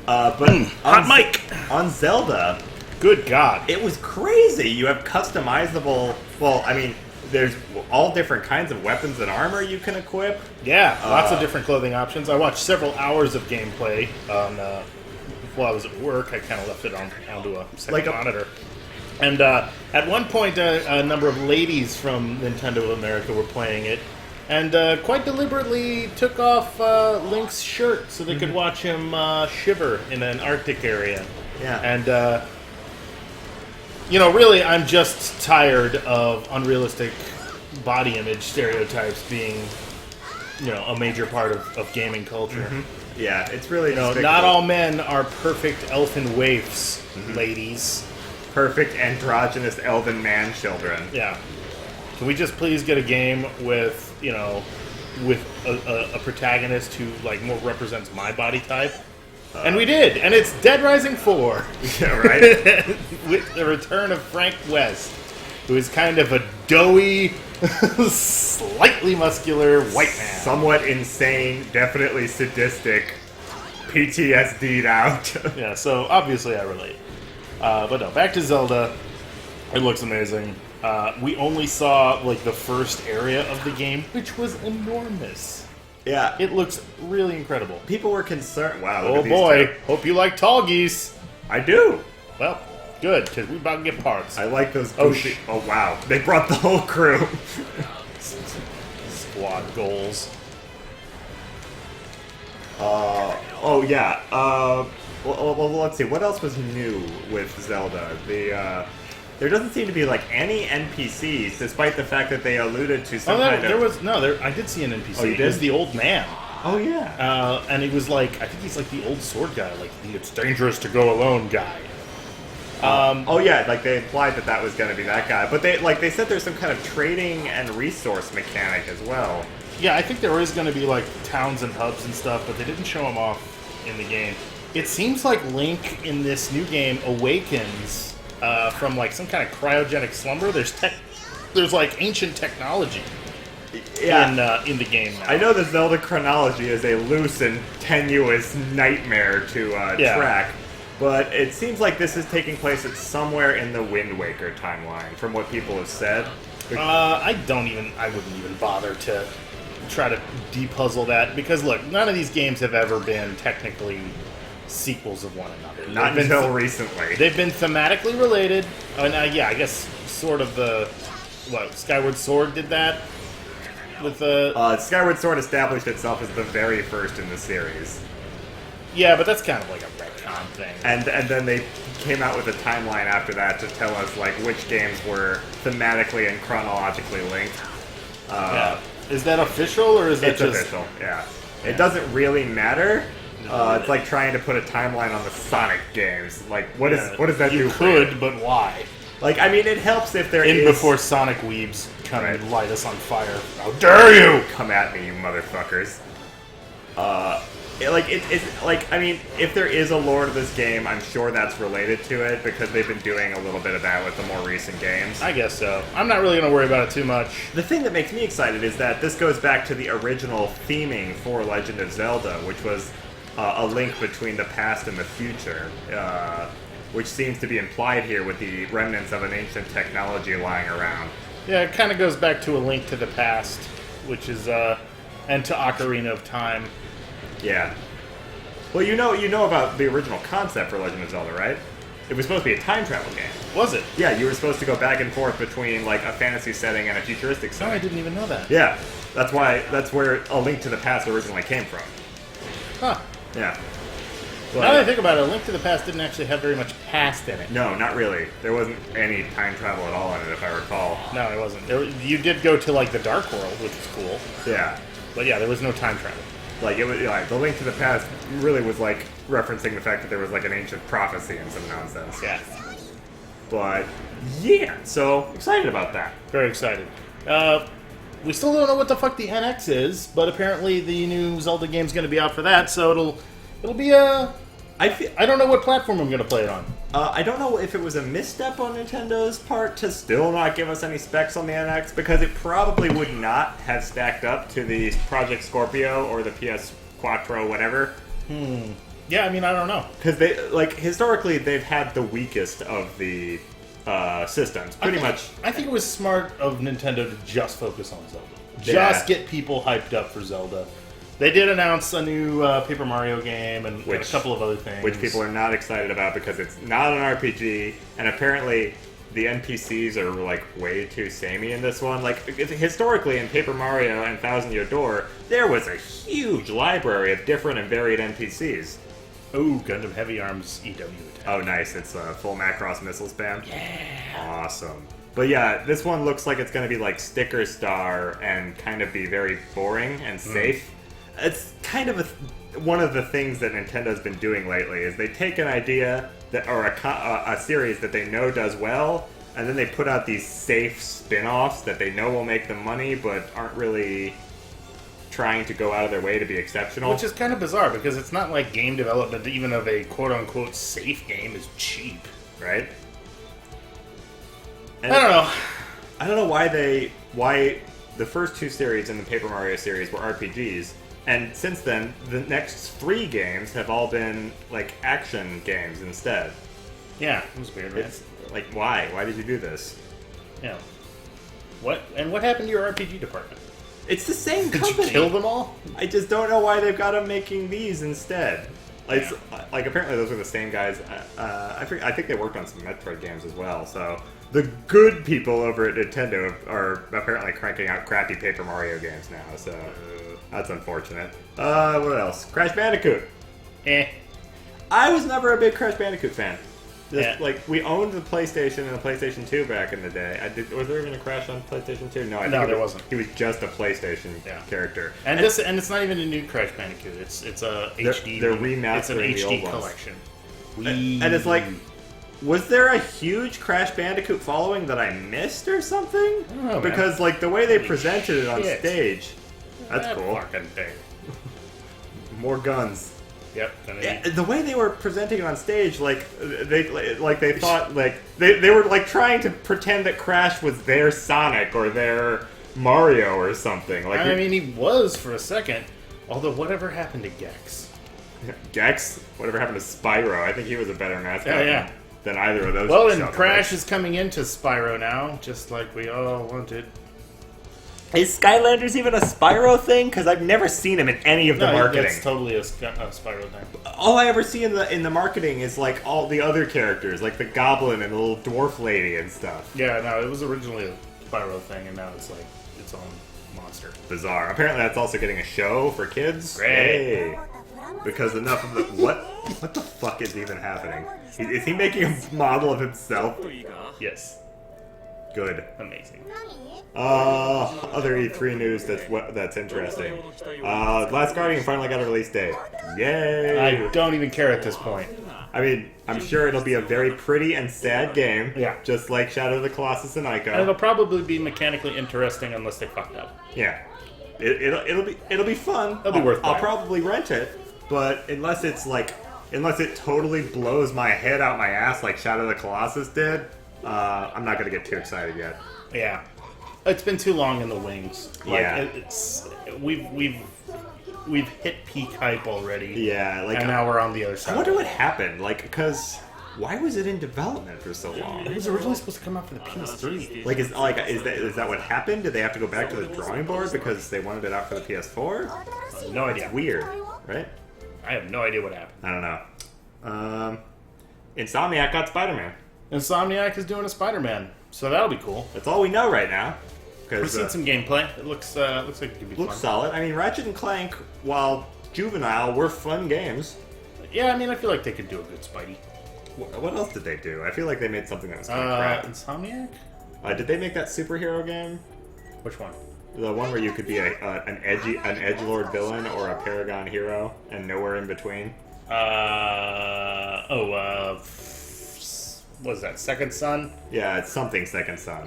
But hot mic on Zelda, good God, it was crazy. You have customizable. Well, I mean, there's all different kinds of weapons and armor you can equip. Yeah, lots of different clothing options. I watched several hours of gameplay on while I was at work. I kind of left it onto a second monitor. And at one point, a number of ladies from Nintendo of America were playing it. And quite deliberately took off Link's shirt so they could watch him shiver in an Arctic area. Yeah. And, really, I'm just tired of unrealistic body image stereotypes being, a major part of gaming culture. Mm-hmm. Yeah, it's really not all men are perfect elfin waifs, ladies. Perfect androgynous elven man children. Yeah. Can we just please get a game with a protagonist who like more represents my body type? And we did, and it's Dead Rising 4. Yeah, right. With the return of Frank West, who is kind of a doughy, slightly muscular white man, somewhat insane, definitely sadistic, PTSD'd out. Yeah, so obviously I relate. But no, back to Zelda. It looks amazing. We only saw like the first area of the game, which was enormous. Yeah, it looks really incredible. People were concerned. Wow! Oh boy! Hope you like tall geese. I do. Well, good because we about to get parts. I like those. Oh wow! They brought the whole crew. Squad goals. Oh yeah. Well, let's see. What else was new with Zelda? There doesn't seem to be like any NPCs, despite the fact that they alluded to some kind of... I did see an NPC. Oh, you did? It was the old man. Oh yeah. And he was like, I think he's like the old sword guy, like the "it's dangerous to go alone" guy. Oh yeah, like they implied that was going to be that guy, but they said there's some kind of trading and resource mechanic as well. Yeah, I think there is going to be like towns and hubs and stuff, but they didn't show them off in the game. It seems like Link in this new game awakens from like some kind of cryogenic slumber. There's like ancient technology in the game now. I know the Zelda chronology is a loose and tenuous nightmare to track, but it seems like this is taking place at somewhere in the Wind Waker timeline, from what people have said. I wouldn't even bother to try to depuzzle that, because look, none of these games have ever been technically sequels of one another. Not until recently. They've been thematically related. I mean, I guess sort of Skyward Sword did that with the... Skyward Sword established itself as the very first in the series. Yeah, but that's kind of like a retcon thing. And then they came out with a timeline after that to tell us like which games were thematically and chronologically linked. Yeah. Is that official, or is that just... It's official, yeah. It doesn't really matter. It's like trying to put a timeline on the Sonic games. Like, what does that do? You could, but why? Like, I mean, it helps if there is... before Sonic weebs come and light us on fire. How dare you! Come at me, you motherfuckers. I mean, if there is a lore to this game, I'm sure that's related to it, because they've been doing a little bit of that with the more recent games. I guess so. I'm not really going to worry about it too much. The thing that makes me excited is that this goes back to the original theming for Legend of Zelda, which was a link between the past and the future, which seems to be implied here with the remnants of an ancient technology lying around. Yeah, it kind of goes back to A Link to the Past, which is, and to Ocarina of Time. Yeah. Well, you know about the original concept for Legend of Zelda, right? It was supposed to be a time travel game. Was it? Yeah, you were supposed to go back and forth between like a fantasy setting and a futuristic setting. Oh, I didn't even know that. Yeah, that's where A Link to the Past originally came from. Huh. Yeah. Well, now that I think about it, A Link to the Past didn't actually have very much past in it. No, not really. There wasn't any time travel at all in it, if I recall. No, it wasn't. You did go to like the Dark World, which was cool. Yeah. But yeah, there was no time travel. Like, it was like The Link to the Past really was like referencing the fact that there was like an ancient prophecy and some nonsense. Yeah. But yeah, so excited about that. Very excited. We still don't know what the fuck the NX is, but apparently the new Zelda game's going to be out for that, so it'll be I don't know what platform I'm going to play it on. I don't know if it was a misstep on Nintendo's part to still not give us any specs on the NX, because it probably would not have stacked up to the Project Scorpio or the PS Quattro, whatever. Yeah, I mean, I don't know. Because historically, they've had the weakest of the systems, pretty much. I think it was smart of Nintendo to just focus on Zelda. Yeah. Just get people hyped up for Zelda. They did announce a new Paper Mario game and a couple of other things. Which people are not excited about because it's not an RPG, and apparently the NPCs are like way too samey in this one. Like, historically in Paper Mario and Thousand Year Door, there was a huge library of different and varied NPCs. Oh, Gundam Heavy Arms EW attack. Oh, nice. It's a full Macross missile spam. Yeah. Awesome. But yeah, this one looks like it's going to be like Sticker Star and kind of be very boring and safe. It's kind of one of the things that Nintendo's been doing lately is they take an idea or a series that they know does well, and then they put out these safe spin-offs that they know will make them money, but aren't really trying to go out of their way to be exceptional. Which is kind of bizarre, because it's not like game development, even of a quote-unquote safe game, is cheap. Right? And I don't know. I don't know why the first two series in the Paper Mario series were RPGs, and since then, the next 3 games have all been, like, action games instead. Yeah, it was weird, man. It's, like, why? Why did you do this? Yeah. What happened to your RPG department? It's the same Did company. you kill them all? I just don't know why they've got them making these instead. Like, like apparently those were the same guys. I think they worked on some Metroid games as well, so... The good people over at Nintendo are apparently cranking out crappy Paper Mario games now, so that's unfortunate. What else? Crash Bandicoot. I was never a big Crash Bandicoot fan. Like, we owned the PlayStation and the PlayStation 2 back in the day. Was there even a Crash on PlayStation 2? No, there wasn't. He was just a PlayStation character. And it's not even a new Crash Bandicoot. It's a HD. They're remastering it's an the HD old collection. And it's like... Was there a huge Crash Bandicoot following that I missed or something? I don't know, because, like, the way they presented it on stage, that's cool. Fucking thing. More guns. Yep. Yeah, the way they were presenting it on stage, they thought they were like trying to pretend that Crash was their Sonic or their Mario or something. Like, I mean, he was for a second. Although, whatever happened to Gex? Gex? Whatever happened to Spyro? I think he was a better mascot than either of those. Well, and Crash is coming into Spyro now, just like we all wanted. Is Skylanders even a Spyro thing? Because I've never seen him in any of the marketing. It's totally a Spyro thing. All I ever see in the marketing is like all the other characters, like the Goblin and the little dwarf lady and stuff. Yeah, no, it was originally a Spyro thing, and now it's like its own monster. Bizarre. Apparently, that's also getting a show for kids. Great. Hey. Because enough of the what the fuck is even happening? Is he making a model of himself? Yes. Good. Amazing. Other E3 news that's interesting. Last Guardian finally got a release date. Yay! I don't even care at this point. I mean, I'm sure it'll be a very pretty and sad game. Yeah. Just like Shadow of the Colossus and Ico. And it'll probably be mechanically interesting unless they fucked up. Yeah. It'll be fun. It'll be worth I'll buying. probably rent it, but unless it totally blows my head out my ass like Shadow of the Colossus did, I'm not gonna get too excited yet. Yeah. It's been too long in the wings. Yeah. We've hit peak hype already. Yeah, and now we're on the other side. I wonder what happened. Because why was it in development for so long? It was originally supposed to come out for the PS3. Is that what happened? Did they have to go back to the drawing board because they wanted it out for the PS4? No idea. Weird, right? I have no idea what happened. I don't know. Insomniac got Spiderman. Insomniac is doing a Spider-Man, so that'll be cool. That's all we know right now. We've seen some gameplay. It looks like it could be fun. Looks solid. I mean, Ratchet and Clank, while juvenile, were fun games. Yeah, I mean, I feel like they could do a good Spidey. What else did they do? I feel like they made something that was kind of crap. Insomniac? Did they make that superhero game? Which one? The one where you could be an edgelord villain or a paragon hero and nowhere in between. What was that? Second Son? Yeah, it's something Second Son.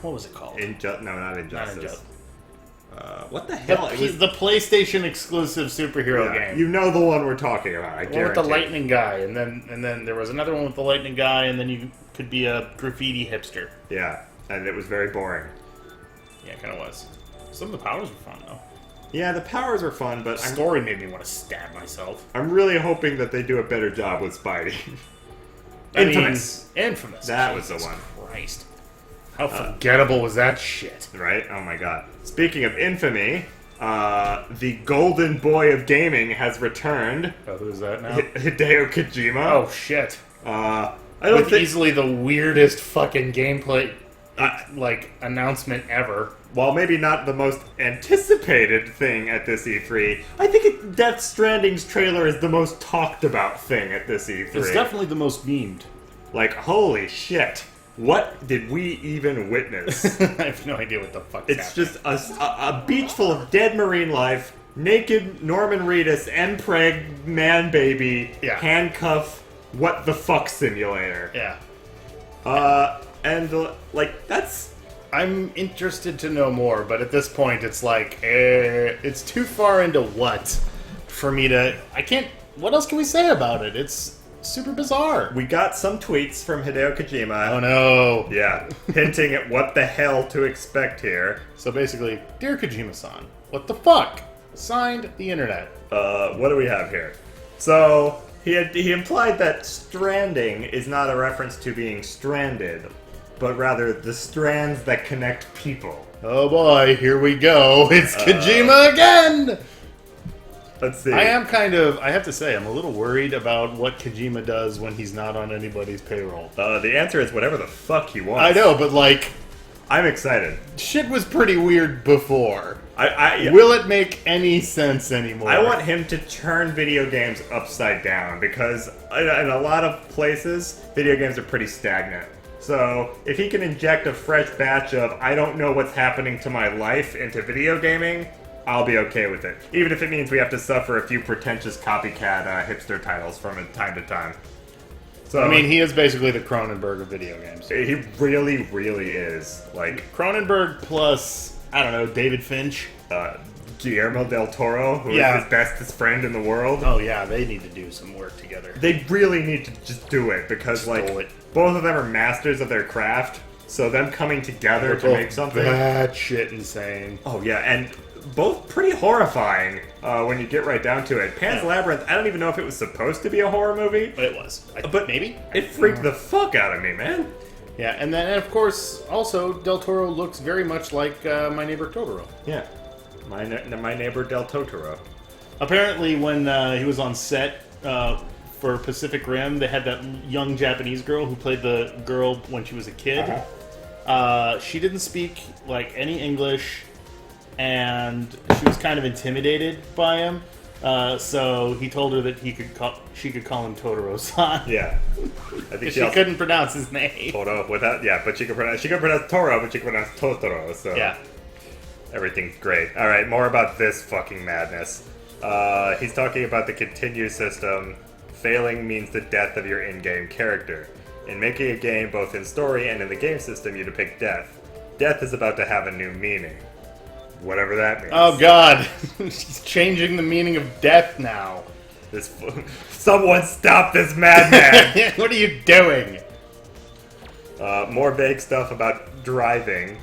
What was it called? No, not Injustice. Not Injustice. What the hell? The PlayStation exclusive superhero game. You know the one we're talking about. I guarantee. With the lightning guy, and then there was another one with the lightning guy, and then you could be a graffiti hipster. Yeah, and it was very boring. Yeah, it kind of was. Some of the powers were fun though. Yeah, the powers were fun, but the story made me want to stab myself. I'm really hoping that they do a better job with Spidey. Infamous. That was the one. Christ. How forgettable was that shit? Right? Oh my god. Speaking of infamy, the golden boy of gaming has returned. Oh, who's that now? Hideo Kojima. Oh shit. I don't think easily the weirdest fucking gameplay announcement ever. While maybe not the most anticipated thing at this E3, I think Death Stranding's trailer is the most talked about thing at this E3. It's definitely the most memed. Like, holy shit. What did we even witness? I have no idea what the fuck is happening. It's just a beach full of dead marine life, naked Norman Reedus, MPreg, man baby, handcuff, what the fuck simulator. Yeah. That's... I'm interested to know more, but at this point it's like, it's too far into what for me to... What else can we say about it? It's super bizarre. We got some tweets from Hideo Kojima. Oh no. Yeah, hinting at what the hell to expect here. So basically, Dear Kojima-san, what the fuck? Signed the internet. What do we have here? So, he implied that Stranding is not a reference to being stranded, but rather the strands that connect people. Oh boy, here we go. It's Kojima again! Let's see. I have to say, I'm a little worried about what Kojima does when he's not on anybody's payroll. The answer is whatever the fuck he wants. I know, but I'm excited. Shit was pretty weird before. Yeah. Will it make any sense anymore? I want him to turn video games upside down, because in a lot of places, video games are pretty stagnant. So, if he can inject a fresh batch of, I don't know what's happening to my life into video gaming, I'll be okay with it. Even if it means we have to suffer a few pretentious copycat hipster titles from time to time. So, I mean, he is basically the Cronenberg of video games. He really, really is. Cronenberg plus, I don't know, David Finch. Guillermo del Toro, who Yeah. is his bestest friend in the world. Oh yeah, they need to do some work together. They really need to just do it because, like, do it. both of them are masters of their craft. So them coming together to make something. That shit insane. Oh yeah, and both pretty horrifying when you get right down to it. Pan's Yeah. Labyrinth. I don't even know if it was supposed to be a horror movie, But it was. but maybe it freaked the fuck out of me, man. Yeah, and then of course also Del Toro looks very much like My Neighbor Totoro. Yeah, my neighbor Del Totoro. Apparently, when he was on set for Pacific Rim, they had that young Japanese girl who played the girl when she was a kid. She didn't speak like any English, and she was kind of intimidated by him. So he told her that she could call him Totoro-san. Yeah, I think She couldn't pronounce his name. Totoro without but she could pronounce Toro, but she could pronounce Totoro. So Yeah. everything's great. All right, more about this fucking madness. He's talking about the continue system. Failing means the death of your in-game character. In making a game, both in story and in the game system, you depict death. Death is about to have a new meaning. Whatever that means. Oh god, she's changing the meaning of death now. Someone stop this madman! What are you doing? More vague stuff about driving.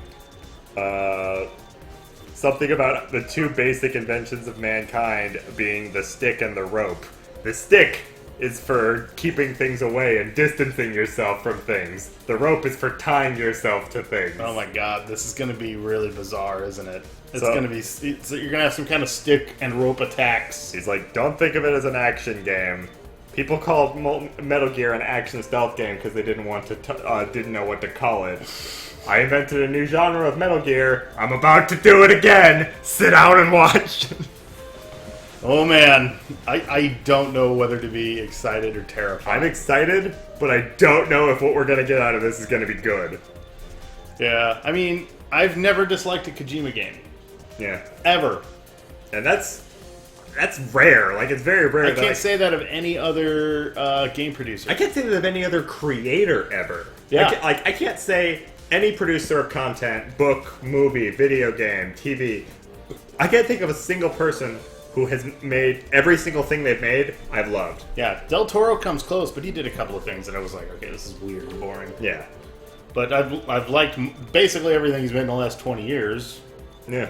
Something about the two basic inventions of mankind being the stick and the rope. The stick is for keeping things away and distancing yourself from things. The rope is for tying yourself to things. Oh my god, this is going to be really bizarre, isn't it? It's So- going to be... you're going to have some kind of stick and rope attacks. He's like, don't think of it as an action game. People called Metal Gear an action stealth game because they didn't know what to call it. I invented a new genre of Metal Gear. I'm about to do it again. Sit down and watch. Oh man, I don't know whether to be excited or terrified. I'm excited, but I don't know if what we're gonna get out of this is gonna be good. Yeah, I mean, I've never disliked a Kojima game. Yeah, Ever. and that's rare. Like, it's very rare. I can't say that of any other game producer. I can't say that of any other creator ever. Yeah. I can't say any producer of content, book, movie, video game, TV. I can't think of a single person who has made every single thing they've made I've loved. Yeah, Del Toro comes close, but he did a couple of things that I was like, okay, this is weird and boring. Yeah. But I've liked basically everything he's made in the last 20 years. Yeah.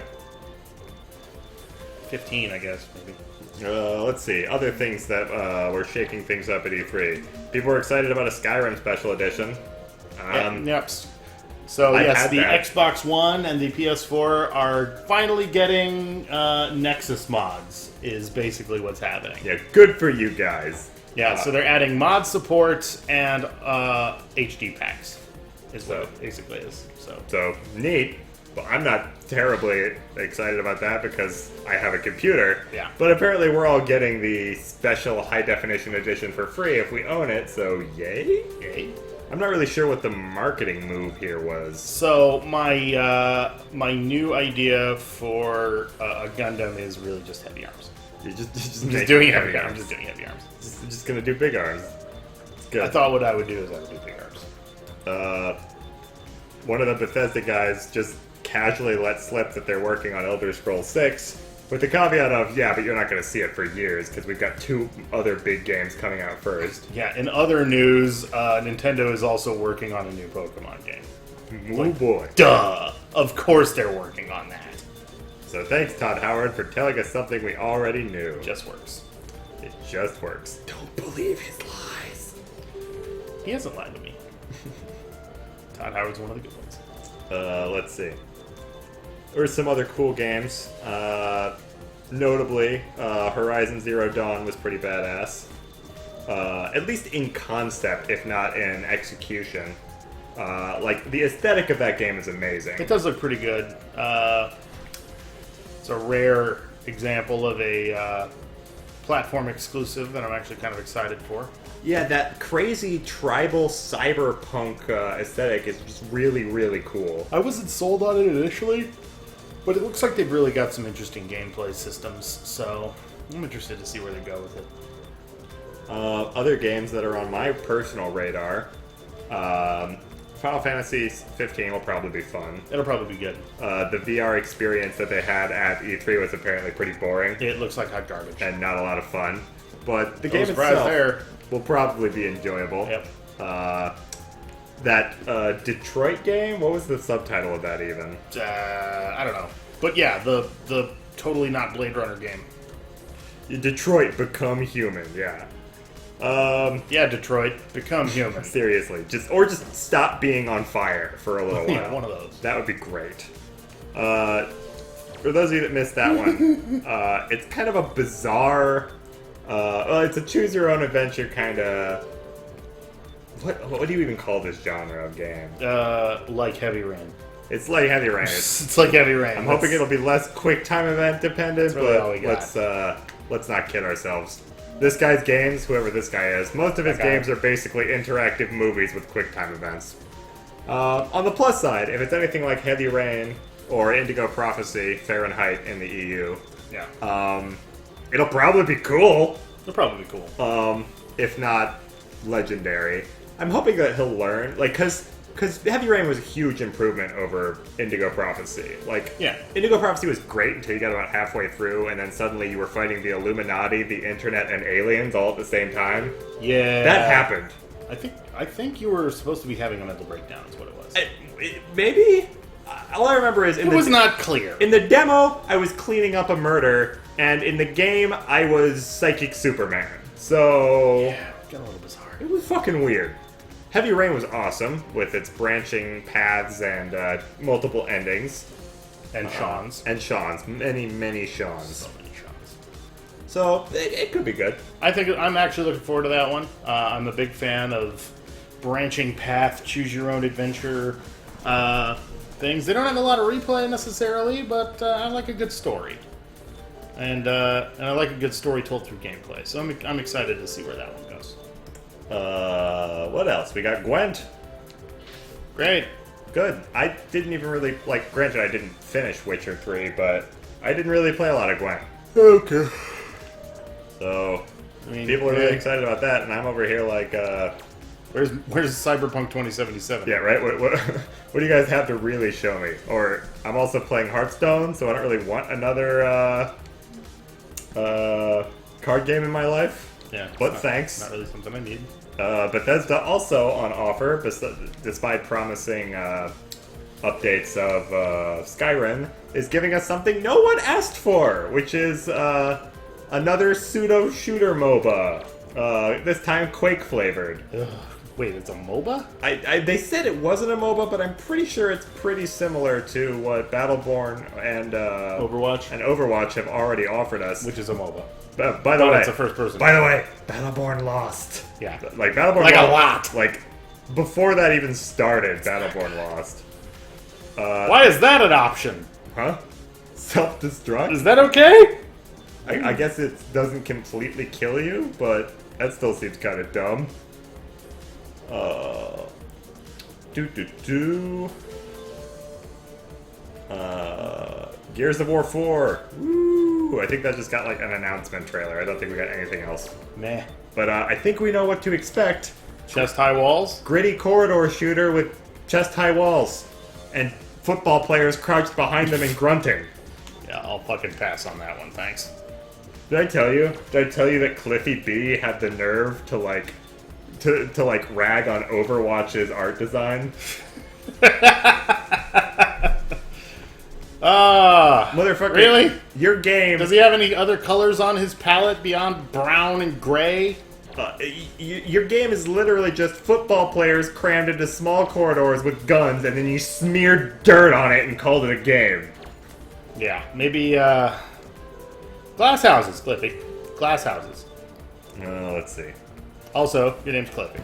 15, I guess, maybe. Let's see. Other things that were shaking things up at E3. People were excited about a Skyrim Special Edition. Yep. So I've yes, had the that. Xbox One and the PS4 are finally getting Nexus mods, is basically what's happening. Yeah, good for you guys. Yeah, so they're adding mod support and HD packs, is what it basically is. So, neat. But I'm not terribly excited about that because I have a computer. Yeah. But apparently we're all getting the special high-definition edition for free if we own it, so yay? Yay. I'm not really sure what the marketing move here was. So my new idea for a Gundam is really just heavy arms. You're just I'm making just doing heavy heavy arms. arms. I'm just doing heavy arms. Just gonna do big arms. It's good. I thought what I would do is I would do big arms. One of the Bethesda guys just casually let slip that they're working on Elder Scrolls 6, with the caveat of, yeah, but you're not going to see it for years, because we've got 2 other big games coming out first. Yeah, in other news, Nintendo is also working on a new Pokemon game. Oh boy. Duh! Of course they're working on that. So thanks, Todd Howard, for telling us something we already knew. Just works. It just works. Don't believe his lies. He hasn't lied to me. Todd Howard's one of the good ones. Let's see. There were some other cool games. Notably, Horizon Zero Dawn was pretty badass. At least in concept, if not in execution. Like, the aesthetic of that game is amazing. It does look pretty good. It's a rare example of a platform exclusive that I'm actually kind of excited for. Yeah, that crazy tribal cyberpunk aesthetic is just really, really cool. I wasn't sold on it initially, but it looks like they've really got some interesting gameplay systems, so I'm interested to see where they go with it. Other games that are on my personal radar, Final Fantasy 15 will probably be fun. It'll probably be good. The VR experience that they had at E3 was apparently pretty boring. It looks like hot garbage. And not a lot of fun. But the No game surprise itself there. will probably be enjoyable. Yep. That Detroit game, what was the subtitle of that even? I don't know. But yeah, the totally not Blade Runner game. Detroit Become Human, yeah. Yeah, Detroit, become human. Seriously, just stop being on fire for a little while. Yeah, one of those. That would be great. For those of you that missed that one, it's kind of a bizarre. Well, it's a choose your own adventure kind of. What do you even call this genre of game? Like Heavy Rain. It's like Heavy Rain. It's like Heavy Rain. I'm hoping it'll be less quick time event dependent, really all but we got. let's not kid ourselves. This guy's games, whoever this guy is, most of his games are basically interactive movies with quick time events. On the plus side, if it's anything like Heavy Rain or Indigo Prophecy, Fahrenheit in the EU, Yeah. It'll probably be cool. It'll probably be cool. If not legendary. I'm hoping that he'll learn, like, because Heavy Rain was a huge improvement over Indigo Prophecy. Like, Yeah. Indigo Prophecy was great until you got about halfway through, and then suddenly you were fighting the Illuminati, the Internet, and aliens all at the same time. Yeah. That happened. I think you were supposed to be having a mental breakdown. Is what it was. Maybe? All I remember is It was not clear. in the demo, I was cleaning up a murder, and in the game, I was Psychic Superman. So Yeah, it got a little bizarre. it was fucking weird. Heavy Rain was awesome with its branching paths and multiple endings. And Sean's. And Sean's. Many Sean's. So many Sean's. So it could be good. I think I'm actually looking forward to that one. I'm a big fan of branching path, choose your own adventure things. They don't have a lot of replay necessarily, but I like a good story, and I like a good story told through gameplay. So I'm excited to see where that one goes. What else? We got Gwent. Great. Good. I didn't even really granted I didn't finish Witcher 3, but I didn't really play a lot of Gwent. Okay. So I mean, people are really excited about that, and I'm over here like, Where's Cyberpunk 2077? yeah, right. What do you guys have to really show me? Or I'm also playing Hearthstone, so I don't really want another card game in my life. Yeah. But thanks. Not really something I need. Bethesda also on offer, despite promising updates of Skyrim, is giving us something no one asked for, which is another pseudo-shooter MOBA. This time Quake flavored. Ugh. Wait, it's a MOBA? They said it wasn't a MOBA, but I'm pretty sure it's pretty similar to what Battleborn and Overwatch have already offered us. Which is a MOBA. By the way, it's a first person. By the way, Battleborn lost. Yeah. Like Battleborn Like lost, a lot. Like before that even started, Battleborn lost. Why is that an option? Huh? Self-destruct? Is that okay? I guess it doesn't completely kill you, but that still seems kind of dumb. Gears of War 4. Woo! I think that just got like an announcement trailer. I don't think we got anything else. Meh. But I think we know what to expect. Chest high walls? Gritty corridor shooter with chest-high walls. And football players crouched behind them and grunting. Yeah, I'll fucking pass on that one, thanks. Did I tell you? Did I tell you that Cliffy B had the nerve to rag on Overwatch's art design? Motherfucker. Really? Your game... Does he have any other colors on his palette beyond brown and gray? Your game is literally just football players crammed into small corridors with guns, and then you smeared dirt on it and called it a game. Yeah, maybe, glass houses, Cliffy. Glass houses. Let's see. Also, your name's Cliffy.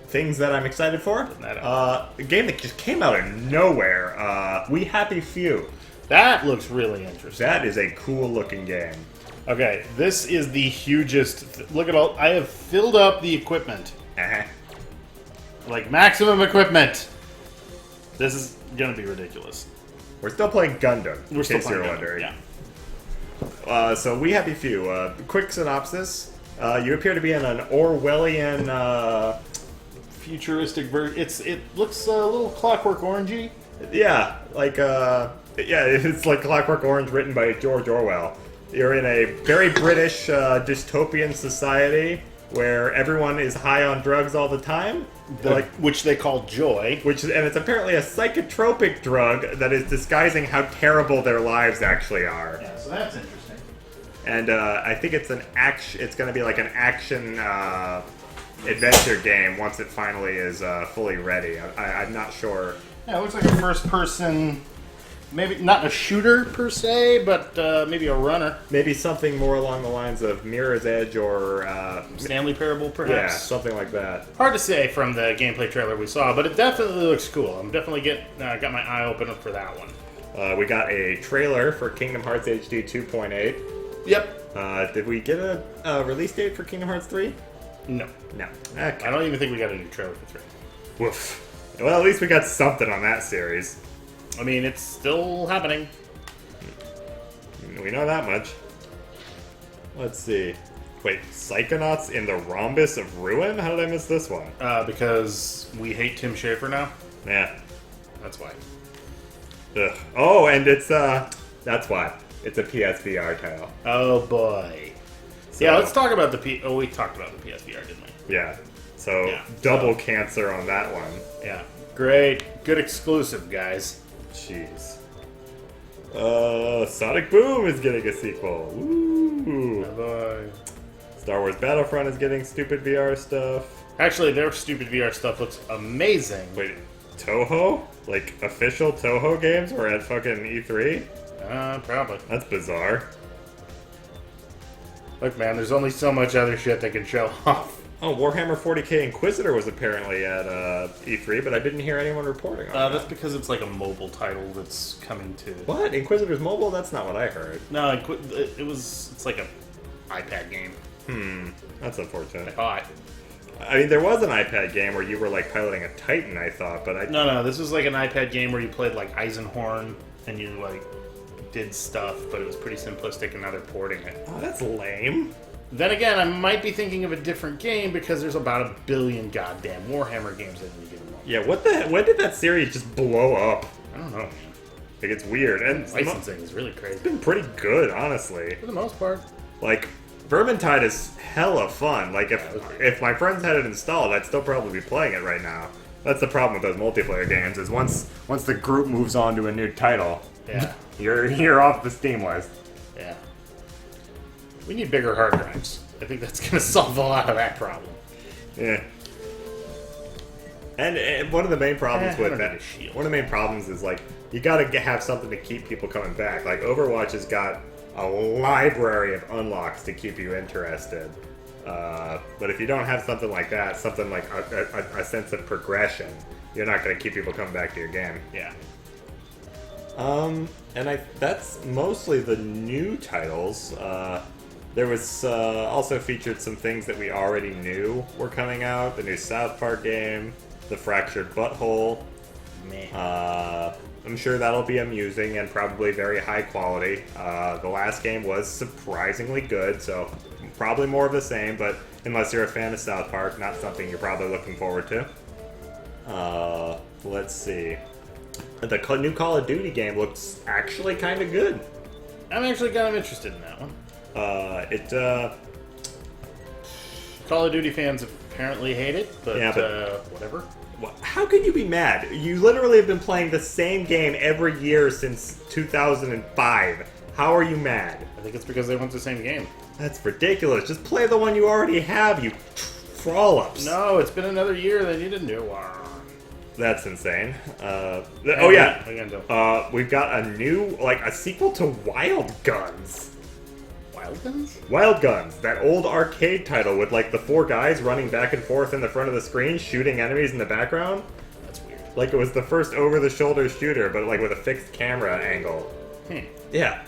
Things that I'm excited for? That a game that just came out of nowhere. We Happy Few. That looks really interesting. That is a cool looking game. Okay, this is the hugest... Look at all... I have filled up the equipment. Uh-huh. Like, maximum equipment. This is gonna be ridiculous. We're still playing Gundam. We're still in case playing you're Gundam, wondering. yeah. So We Happy Few. Quick synopsis. You appear to be in an Orwellian futuristic version. It looks a little Clockwork Orangey. Yeah, it's like Clockwork Orange written by George Orwell. You're in a very British dystopian society where everyone is high on drugs all the time. Which they call joy. And it's apparently a psychotropic drug that is disguising how terrible their lives actually are. Yeah, so that's interesting. And I think it's it's going to be like an action adventure game once it finally is fully ready. I'm not sure. Yeah, it looks like a first-person, maybe not a shooter per se, but maybe a runner. Maybe something more along the lines of Mirror's Edge or Stanley Parable, perhaps. Yeah, something like that. Hard to say from the gameplay trailer we saw, but it definitely looks cool. I'm definitely got my eye open for that one. We got a trailer for Kingdom Hearts HD 2.8. Yep. Did we get a release date for Kingdom Hearts 3? No. Okay. I don't even think we got a new trailer for 3. Woof. Well, at least we got something on that series. I mean, it's still happening. We know that much. Let's see. Wait, Psychonauts in the Rhombus of Ruin? How did I miss this one? Because we hate Tim Schafer now. Yeah. That's why. Ugh. Oh, and it's, that's why. It's a PSVR title. Oh, boy. So, yeah, let's talk about we talked about the PSVR, didn't we? Yeah. So, double cancer on that one. Yeah. Great. Good exclusive, guys. Jeez. Sonic Boom is getting a sequel. Woo! Bye-bye. Star Wars Battlefront is getting stupid VR stuff. Actually, their stupid VR stuff looks amazing. Wait, Toho? Like, official Toho games were at fucking E3? Probably. That's bizarre. Look, man, there's only so much other shit they can show off. Oh, Warhammer 40k Inquisitor was apparently at E3, but I didn't hear anyone reporting on that. That's because it's like a mobile title that's coming to... What? Inquisitor's mobile? That's not what I heard. No, it's like an iPad game. That's unfortunate. I thought. I mean, there was an iPad game where you were, like, piloting a Titan, I thought, but No, this was like an iPad game where you played, like, Eisenhorn, and you, like, did stuff, but it was pretty simplistic, and now they're porting it. Oh, that's lame. Then again, I might be thinking of a different game because there's about 1 billion goddamn Warhammer games at any given moment. Yeah, when did that series just blow up? I don't know. Like, it's weird. And Licensing is really crazy. It's been pretty good, honestly. For the most part. Like, Vermintide is hella fun. Like, if my friends had it installed, I'd still probably be playing it right now. That's the problem with those multiplayer games, is once the group moves on to a new title, Yeah. you're off the Steam list. Yeah. We need bigger hard drives. I think that's going to solve a lot of that problem. Yeah. And one of the main problems with that, shield. one of the main problems is, like, you gotta have something to keep people coming back. Like, Overwatch has got a library of unlocks to keep you interested. But if you don't have something like that, something like a sense of progression, you're not gonna keep people coming back to your game. Yeah. And that's mostly the new titles. There was also featured some things that we already knew were coming out. The new South Park game, the Fractured Butthole. Man. I'm sure that'll be amusing and probably very high quality. The last game was surprisingly good, so probably more of the same, but unless you're a fan of South Park, not something you're probably looking forward to. Let's see. The new Call of Duty game looks actually kind of good. I'm actually kind of interested in that one. Call of Duty fans apparently hate it, but, whatever. How can you be mad? You literally have been playing the same game every year since 2005. How are you mad? I think it's because they want the same game. That's ridiculous. Just play the one you already have, you frollops. No, it's been another year. They need a new one. That's insane. We've got a new, a sequel to Wild Guns. Wild Guns? Wild Guns, that old arcade title with, the 4 guys running back and forth in the front of the screen, shooting enemies in the background. That's weird. Like it was the first over-the-shoulder shooter, but, with a fixed camera angle. Yeah.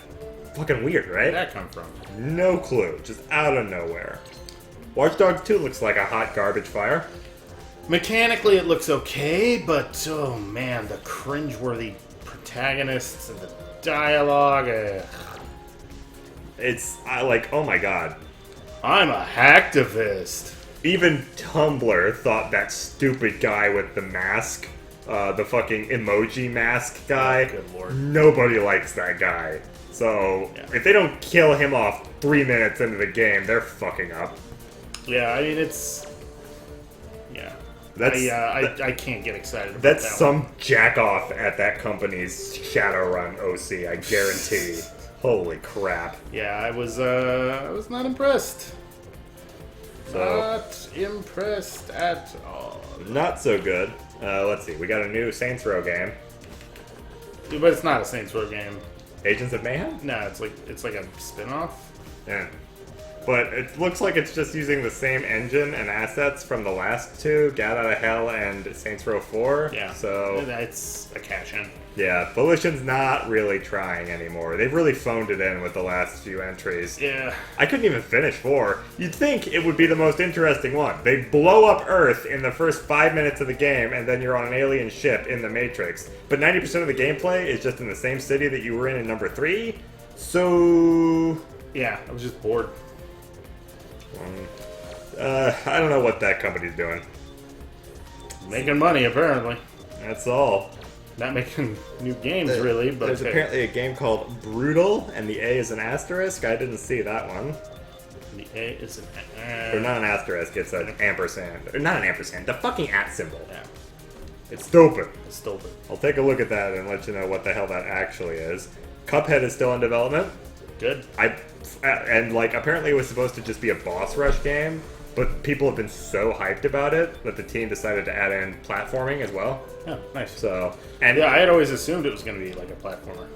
Fucking weird, right? Where'd that come from? No clue. Just out of nowhere. Watchdogs 2 looks like a hot garbage fire. Mechanically, it looks okay, but, oh man, the cringeworthy protagonists and the dialogue. It's, oh my god. I'm a hacktivist. Even Tumblr thought that stupid guy with the mask, the fucking emoji mask guy. Oh, good lord. Nobody likes that guy. So, if they don't kill him off 3 minutes into the game, they're fucking up. Yeah, I mean, it's... Yeah. I can't get excited about That's that some jack-off at that company's Shadowrun OC, I guarantee. Holy crap. Yeah, I was not impressed. Not impressed at all. Not so good. Let's see, we got a new Saints Row game. But it's not a Saints Row game. Agents of Mayhem? No, it's like a spin-off. Yeah. But it looks like it's just using the same engine and assets from the last two, Gat Out of Hell and Saints Row 4. Yeah. So It's a cash-in. yeah, Volition's not really trying anymore. They've really phoned it in with the last few entries. Yeah. I couldn't even finish 4. You'd think it would be the most interesting one. They blow up Earth in the first 5 minutes of the game, and then you're on an alien ship in the Matrix. But 90% of the gameplay is just in the same city that you were in number 3. So... Yeah, I was just bored. I don't know what that company's doing. Making money, apparently. That's all. Not making new games, really, but... There's apparently a game called Brutal, and the A is an asterisk. I didn't see that one. The A is an... Or not an asterisk, it's an ampersand. Or not an ampersand, the fucking at symbol. Yeah, It's stupid. it's stupid. I'll take a look at that and let you know what the hell that actually is. Cuphead is still in development. Good. And like apparently it was supposed to just be a boss rush game, but people have been so hyped about it that the team decided to add in platforming as well. Yeah, nice. So and Yeah, I had always assumed it was going to be like a platformer.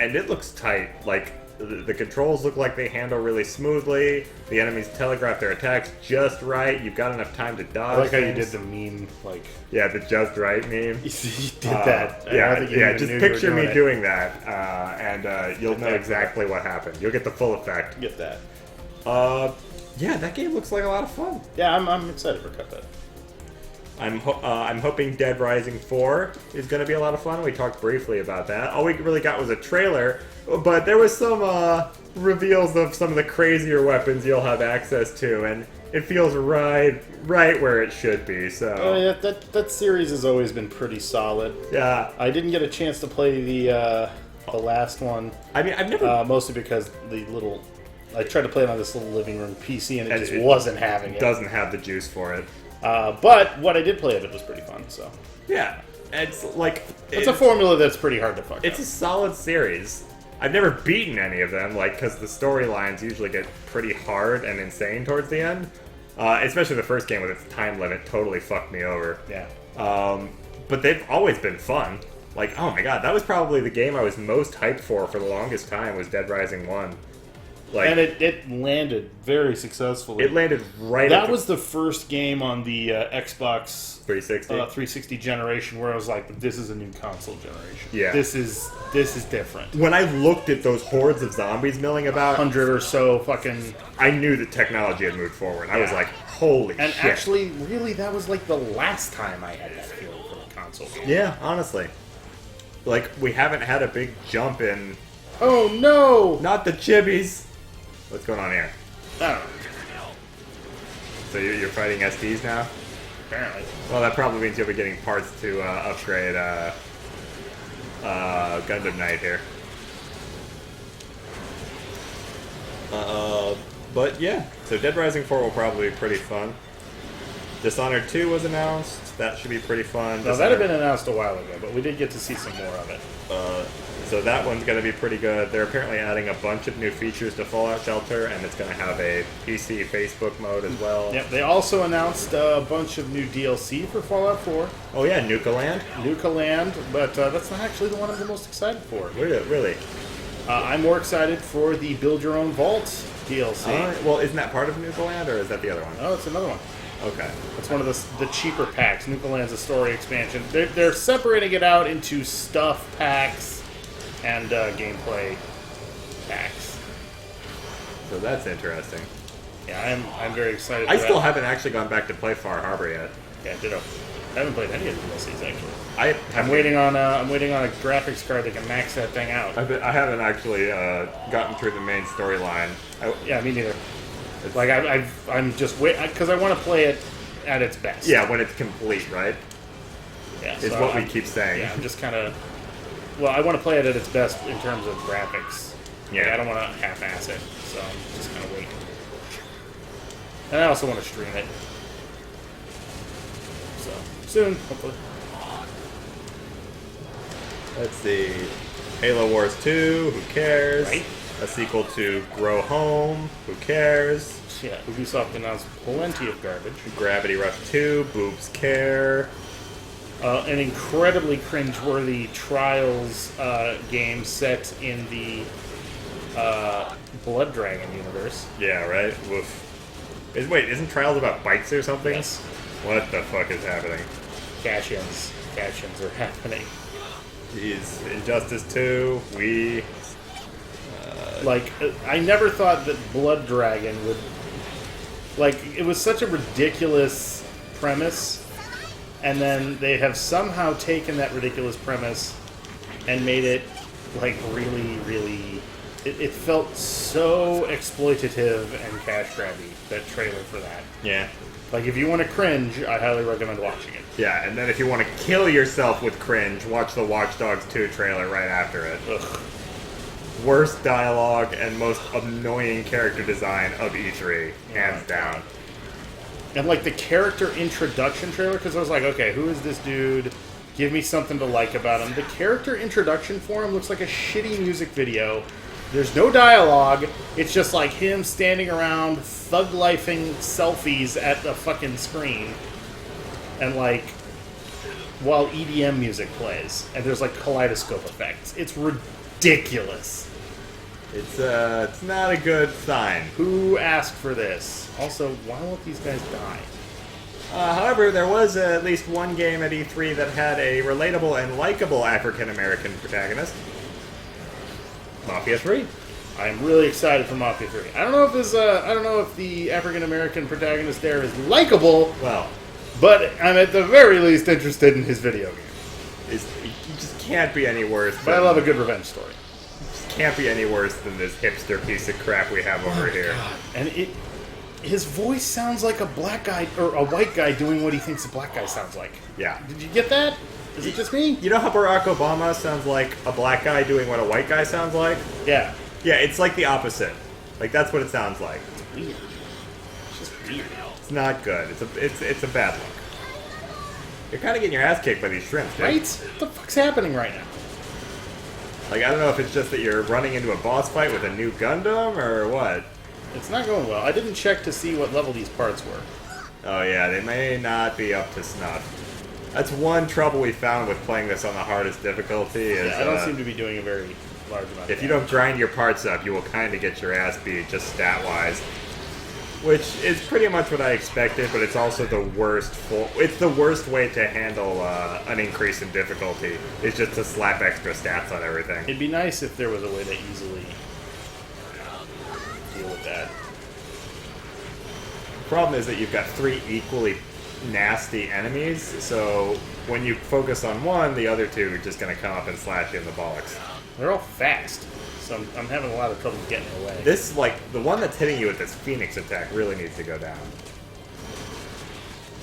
and it looks tight. Like the controls look like they handle really smoothly. The enemies telegraph their attacks just right. You've got enough time to dodge. I like how you did things. the meme, like... Yeah, the just right meme. You did that. I Yeah, don't think you yeah. even Just knew you were picture me it. doing that, and you'll know exactly what happened. You'll get the full effect. Get that. Yeah, that game looks like a lot of fun. Yeah, I'm excited for Cuphead. I'm hoping Dead Rising 4 is going to be a lot of fun. We talked briefly about that. All we really got was a trailer, but there was some reveals of some of the crazier weapons you'll have access to, and it feels right where it should be. So Oh yeah, that series has always been pretty solid. yeah, I didn't get a chance to play the last one, I mean I've never. mostly because I tried to play it on this little living room PC and it And just it wasn't having it. doesn't have the juice for it. But what I did play of it was pretty fun. So Yeah, it's like it's a formula that's pretty hard to fuck It's up. a solid series. I've never beaten any of them, like, because the storylines usually get pretty hard and insane towards the end. Especially the first game with its time limit totally fucked me over. Yeah. But they've always been fun. Like, oh my god, that was probably the game I was most hyped for the longest time was Dead Rising 1. Like, And it landed very successfully. it landed right at That the was the first game on the Xbox 360. 360 generation where I was like, this is a new console generation. Yeah. This is different. When I looked at those hordes of zombies milling about, 100 or so fucking... I knew that technology had moved forward. I was Yeah. like, holy And shit. actually, really, that was like the last time I had that feeling for a console game. Yeah, honestly. Like, we haven't had a big jump in... Oh no! Not the chibis! What's going on here? I don't know. So you're fighting SDs now? Apparently. Well, that probably means you'll be getting parts to upgrade Gundam Knight here. But yeah, so Dead Rising 4 will probably be pretty fun. Dishonored 2 was announced. That should be pretty fun. No, that had been announced a while ago, but we did get to see some more of it. So that one's going to be pretty good. They're apparently adding a bunch of new features to Fallout Shelter, and it's going to have a PC Facebook mode as well. Yep, they also announced a bunch of new DLC for Fallout 4. Oh yeah, Nuka Land? Nuka Land, but that's not actually the one I'm the most excited for. Really? I'm more excited for the Build Your Own Vault DLC. Well, isn't that part of Nuka Land, or is that the other one? Oh, it's another one. Okay. It's one of the cheaper packs. Nuka Land's a story expansion. They're separating it out into stuff packs and gameplay packs. So that's interesting. Yeah, I'm very excited. I for still that. haven't actually gone back to play Far Harbor yet. Yeah, ditto. I haven't played any of the DLCs actually. I'm waiting on a graphics card that can max that thing out. I haven't actually gotten through the main storyline. Yeah, me neither. Like I'm just because I want to play it at its best. Yeah, when it's complete, right? Yeah, Is what we keep saying. Yeah, I'm just kind of. Well, I want to play it at its best in terms of graphics. Yeah. Like, I don't want to half-ass it, so I'm just kind of waiting. And I also want to stream it. So soon, hopefully. Let's see. Halo Wars 2, who cares? Right. A sequel to Grow Home, who cares? Yeah, Ubisoft announced plenty of garbage. Gravity Rush 2, boobs care. An incredibly cringeworthy Trials game set in the Blood Dragon universe. Yeah, right? Woof. Wait, isn't Trials about bikes or something? Yes. What the fuck is happening? Cash-ins. Cash-ins are happening. Jeez. Injustice 2, we... I never thought that Blood Dragon would... Like, it was such a ridiculous premise, and then they have somehow taken that ridiculous premise and made it, like, really, really... It felt so exploitative and cash grabby, that trailer for that. Yeah. Like, if you want to cringe, I highly recommend watching it. Yeah, and then if you want to kill yourself with cringe, watch the Watchdogs 2 trailer right after it. Ugh. Worst dialogue and most annoying character design of E3, hands down. And, like, the character introduction trailer, because I was like, okay, who is this dude? Give me something to like about him. The character introduction for him looks like a shitty music video. There's no dialogue. It's just like him standing around thug-lifing selfies at the fucking screen. And, like, while EDM music plays. And there's, like, kaleidoscope effects. It's ridiculous. It's not a good sign. Who asked for this? Also, why won't these guys die? However, there was at least one game at E3 that had a relatable and likable African-American protagonist. Mafia 3. I'm really excited for Mafia 3. I don't know if the African American protagonist there is likable, Well, but I'm at the very least interested in his video game. he just can't be any worse. But I love a good revenge story. Just can't be any worse than this hipster piece of crap we have over here. God. And his voice sounds like a black guy or a white guy doing what he thinks a black guy sounds like. Yeah. Did you get that? Is it just me? You know how Barack Obama sounds like a black guy doing what a white guy sounds like? Yeah. Yeah, it's like the opposite. Like, that's what it sounds like. It's weird. It's just weird. It's not good. It's a bad look. You're kind of getting your ass kicked by these shrimps, dude. Right? What the fuck's happening right now? Like, I don't know if it's just that you're running into a boss fight with a new Gundam, or what. It's not going well. I didn't check to see what level these parts were. Oh yeah, they may not be up to snuff. That's one trouble we found with playing this on the hardest difficulty is... Yeah, I don't seem to be doing a very large amount of if you damage. don't grind your parts up, you will kind of get your ass beat, just stat-wise. Which is pretty much what I expected, but it's also the worst it's the worst way to handle an increase in difficulty, is just to slap extra stats on everything. It'd be nice if there was a way to easily deal with that. The problem is that you've got 3 equally nasty enemies, so when you focus on one, the other 2 are just going to come up and slash you in the bollocks. They're all fast, so I'm having a lot of trouble getting away. This, like, the one that's hitting you with this Phoenix attack really needs to go down.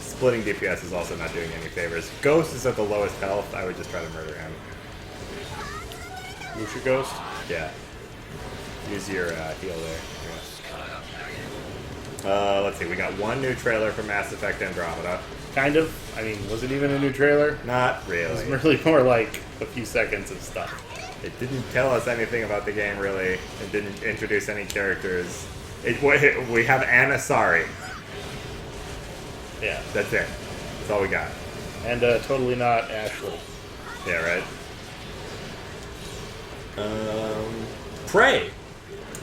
Splitting DPS is also not doing any favors. Ghost is at the lowest health. I would just try to murder him. Lucia Ghost? Yeah. Use your heal there. Let's see. We got one new trailer for Mass Effect Andromeda. Kind of. I mean, was it even a new trailer? Not It was really. really more like a few seconds of stuff. It didn't tell us anything about the game, really. It didn't introduce any characters. We have Anasari. Yeah. That's it. That's all we got. And totally not Ashley. Yeah, right? Prey.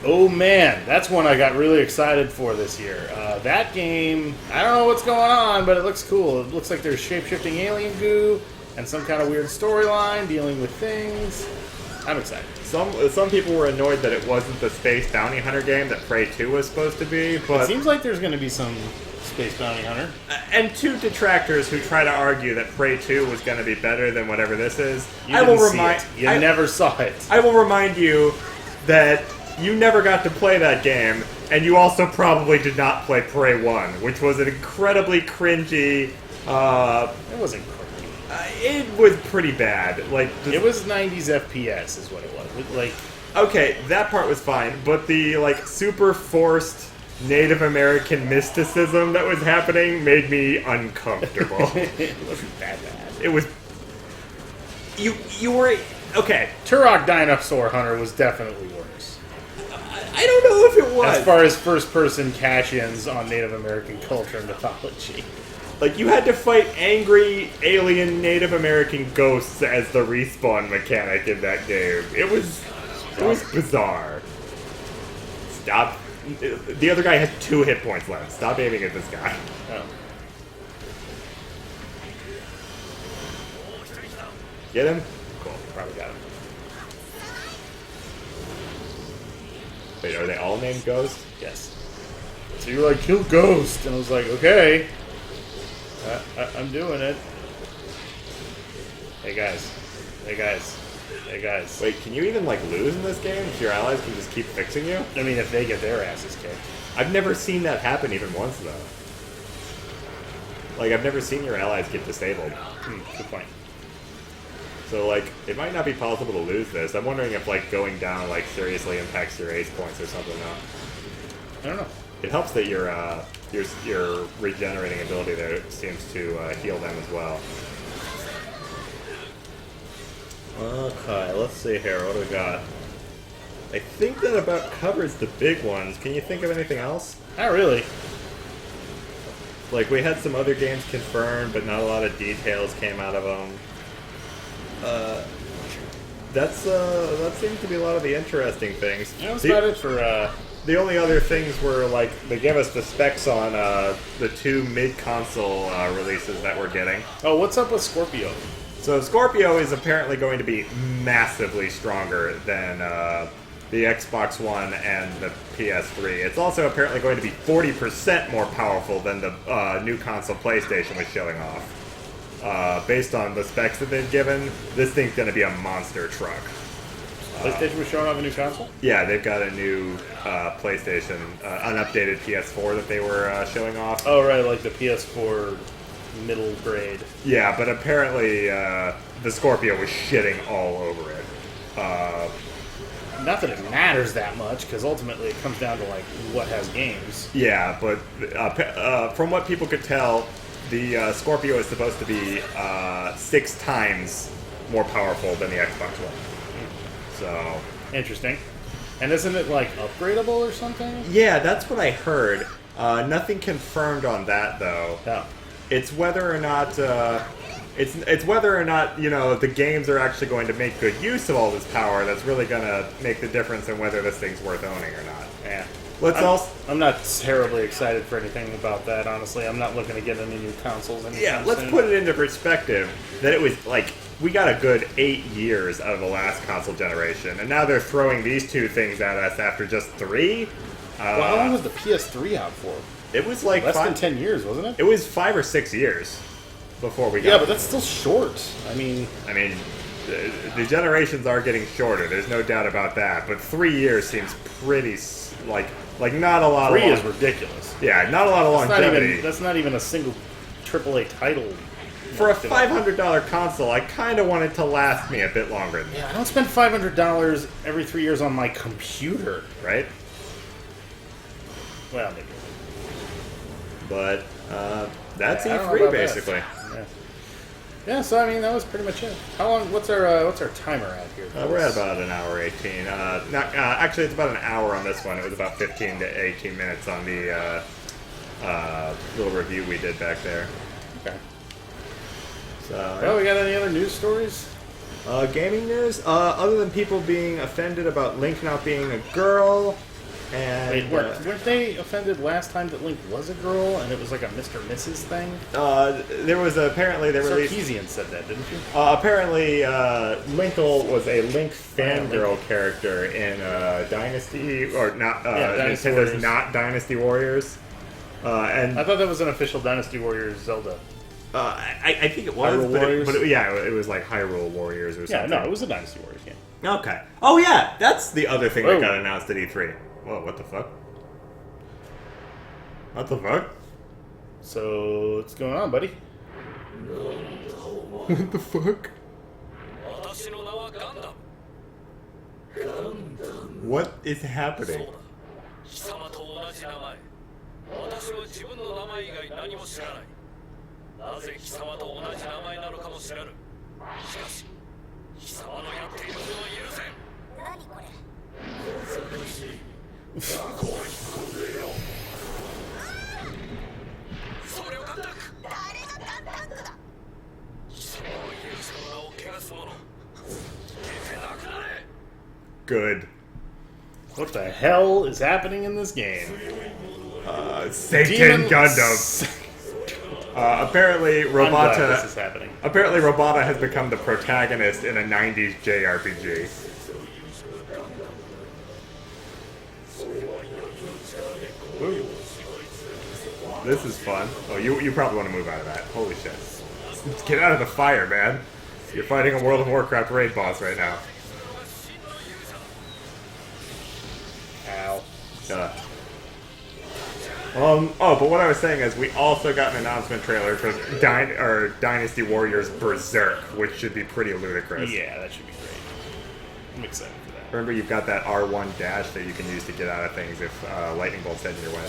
Oh man, that's one I got really excited for this year. That game, I don't know what's going on, but it looks cool. It looks like there's shape-shifting alien goo and some kind of weird storyline dealing with things. I'm excited. Some people were annoyed that it wasn't the Space Bounty Hunter game that Prey 2 was supposed to be, but... It seems like there's going to be some Space Bounty Hunter. And 2 detractors who try to argue that Prey 2 was going to be better than whatever this is. You never saw it. I will remind you that you never got to play that game, and you also probably did not play Prey 1, which was an incredibly cringy... It wasn't cringy. It was pretty bad. Like it was 90s FPS is what it was. Like, okay, that part was fine, but the like super forced Native American mysticism that was happening made me uncomfortable. It wasn't that bad. It was... You were... Okay. Turok Dinosaur Hunter was definitely worse. I don't know if it was. As far as first-person cash-ins on Native American culture and mythology. Like, you had to fight angry alien Native American ghosts as the respawn mechanic in that game. It was bizarre. Stop. The other guy has 2 hit points left. Stop aiming at this guy. Oh. Get him? Cool. Probably got him. Wait, are they all named Ghost? Yes. So you were like, kill Ghost. And I was like, okay. I'm doing it. Hey guys. Hey guys. Hey guys. Wait, can you even like lose in this game if your allies can just keep fixing you? I mean, if they get their asses kicked. I've never seen that happen even once though. Like, I've never seen your allies get disabled. Good point. So, like, it might not be possible to lose this. I'm wondering if, like, going down, like, seriously impacts your ace points or something, though. I don't know. It helps that your regenerating ability there seems to heal them as well. Okay, let's see here. What do we got? I think that about covers the big ones. Can you think of anything else? Not really. Like, we had some other games confirmed, but not a lot of details came out of them. That seems to be a lot of the interesting things. Yeah, that's about it for, The only other things were, like, they gave us the specs on the 2 mid-console releases that we're getting. Oh, what's up with Scorpio? So Scorpio is apparently going to be massively stronger than the Xbox One and the PS3. It's also apparently going to be 40% more powerful than the new console PlayStation was showing off. Based on the specs that they've given, this thing's going to be a monster truck. PlayStation was showing off a new console? Yeah, they've got a new PlayStation, unupdated PS4 that they were showing off. Oh, right, like the PS4 middle grade. Yeah, but apparently the Scorpio was shitting all over it. Not that it matters that much, because ultimately it comes down to, like, what has games. Yeah, but from what people could tell, the Scorpio is supposed to be 6 times more powerful than the Xbox One. So Interesting. And isn't it, like, upgradable or something? yeah, that's what I heard. Nothing confirmed on that though. No. It's whether or not it's whether or not, you know, the games are actually going to make good use of all this power that's really going to make the difference in whether this thing's worth owning or not. Yeah. I'm not terribly excited for anything about that, honestly. I'm not looking to get any new consoles anytime Yeah, let's soon. put it into perspective that it was like we got a good 8 years out of the last console generation, and now they're throwing these 2 things at us after just 3. Well, how long was the PS3 out for? It was like Less than 10 years, wasn't it? It was 5 or 6 years before we got. Yeah, but that's still short. I mean, the generations are getting shorter. There's no doubt about that. But 3 years seems pretty like not a lot. 3 of is ridiculous. Yeah, not a lot of longevity. That's not even a single AAA title. For a $500 console, I kind of want it to last me a bit longer than that. Yeah, I don't spend $500 every 3 years on my computer. Right? Well, maybe. But that's I don't know E3 about basically. that. Yeah, so I mean that was pretty much it. How long? What's our timer at here? We're at about an hour 18. Actually, it's about an hour on this one. It was about 15 to 18 minutes on the little review we did back there. Okay. So, Well, we got any other news stories? gaming news. Other than people being offended about Link not being a girl, and Wait, weren't they offended last time that Link was a girl and it was like a Mr. Mrs. thing? there was apparently they released. Sarkeesian said that, didn't you? Apparently, Linkle was a Link fangirl character in Dynasty, or not, Dynasty Nintendo's Warriors. not Dynasty Warriors. And I thought that was an official Dynasty Warriors Zelda. I think it was, it was like Hyrule Warriors or something. Yeah, no, it was a Dynasty Warriors game. Okay. Oh yeah, that's the other thing that got announced at E3. Whoa, what the fuck? What the fuck? So, what's going on, buddy? What the fuck? What is happening? Good. What the hell is happening in this game? Satan Gundam. Apparently, Robota. This is happening. Apparently, Robota has become the protagonist in a '90s JRPG. Ooh. This is fun. Oh, you probably want to move out of that. Holy shit! Let's get out of the fire, man. You're fighting a World of Warcraft raid boss right now. Ow. But what I was saying is we also got an announcement trailer for Dynasty Warriors Berserk, which should be pretty ludicrous. Yeah, that should be great. I'm excited for that. Remember, you've got that R1 dash that you can use to get out of things if lightning bolts head in your way.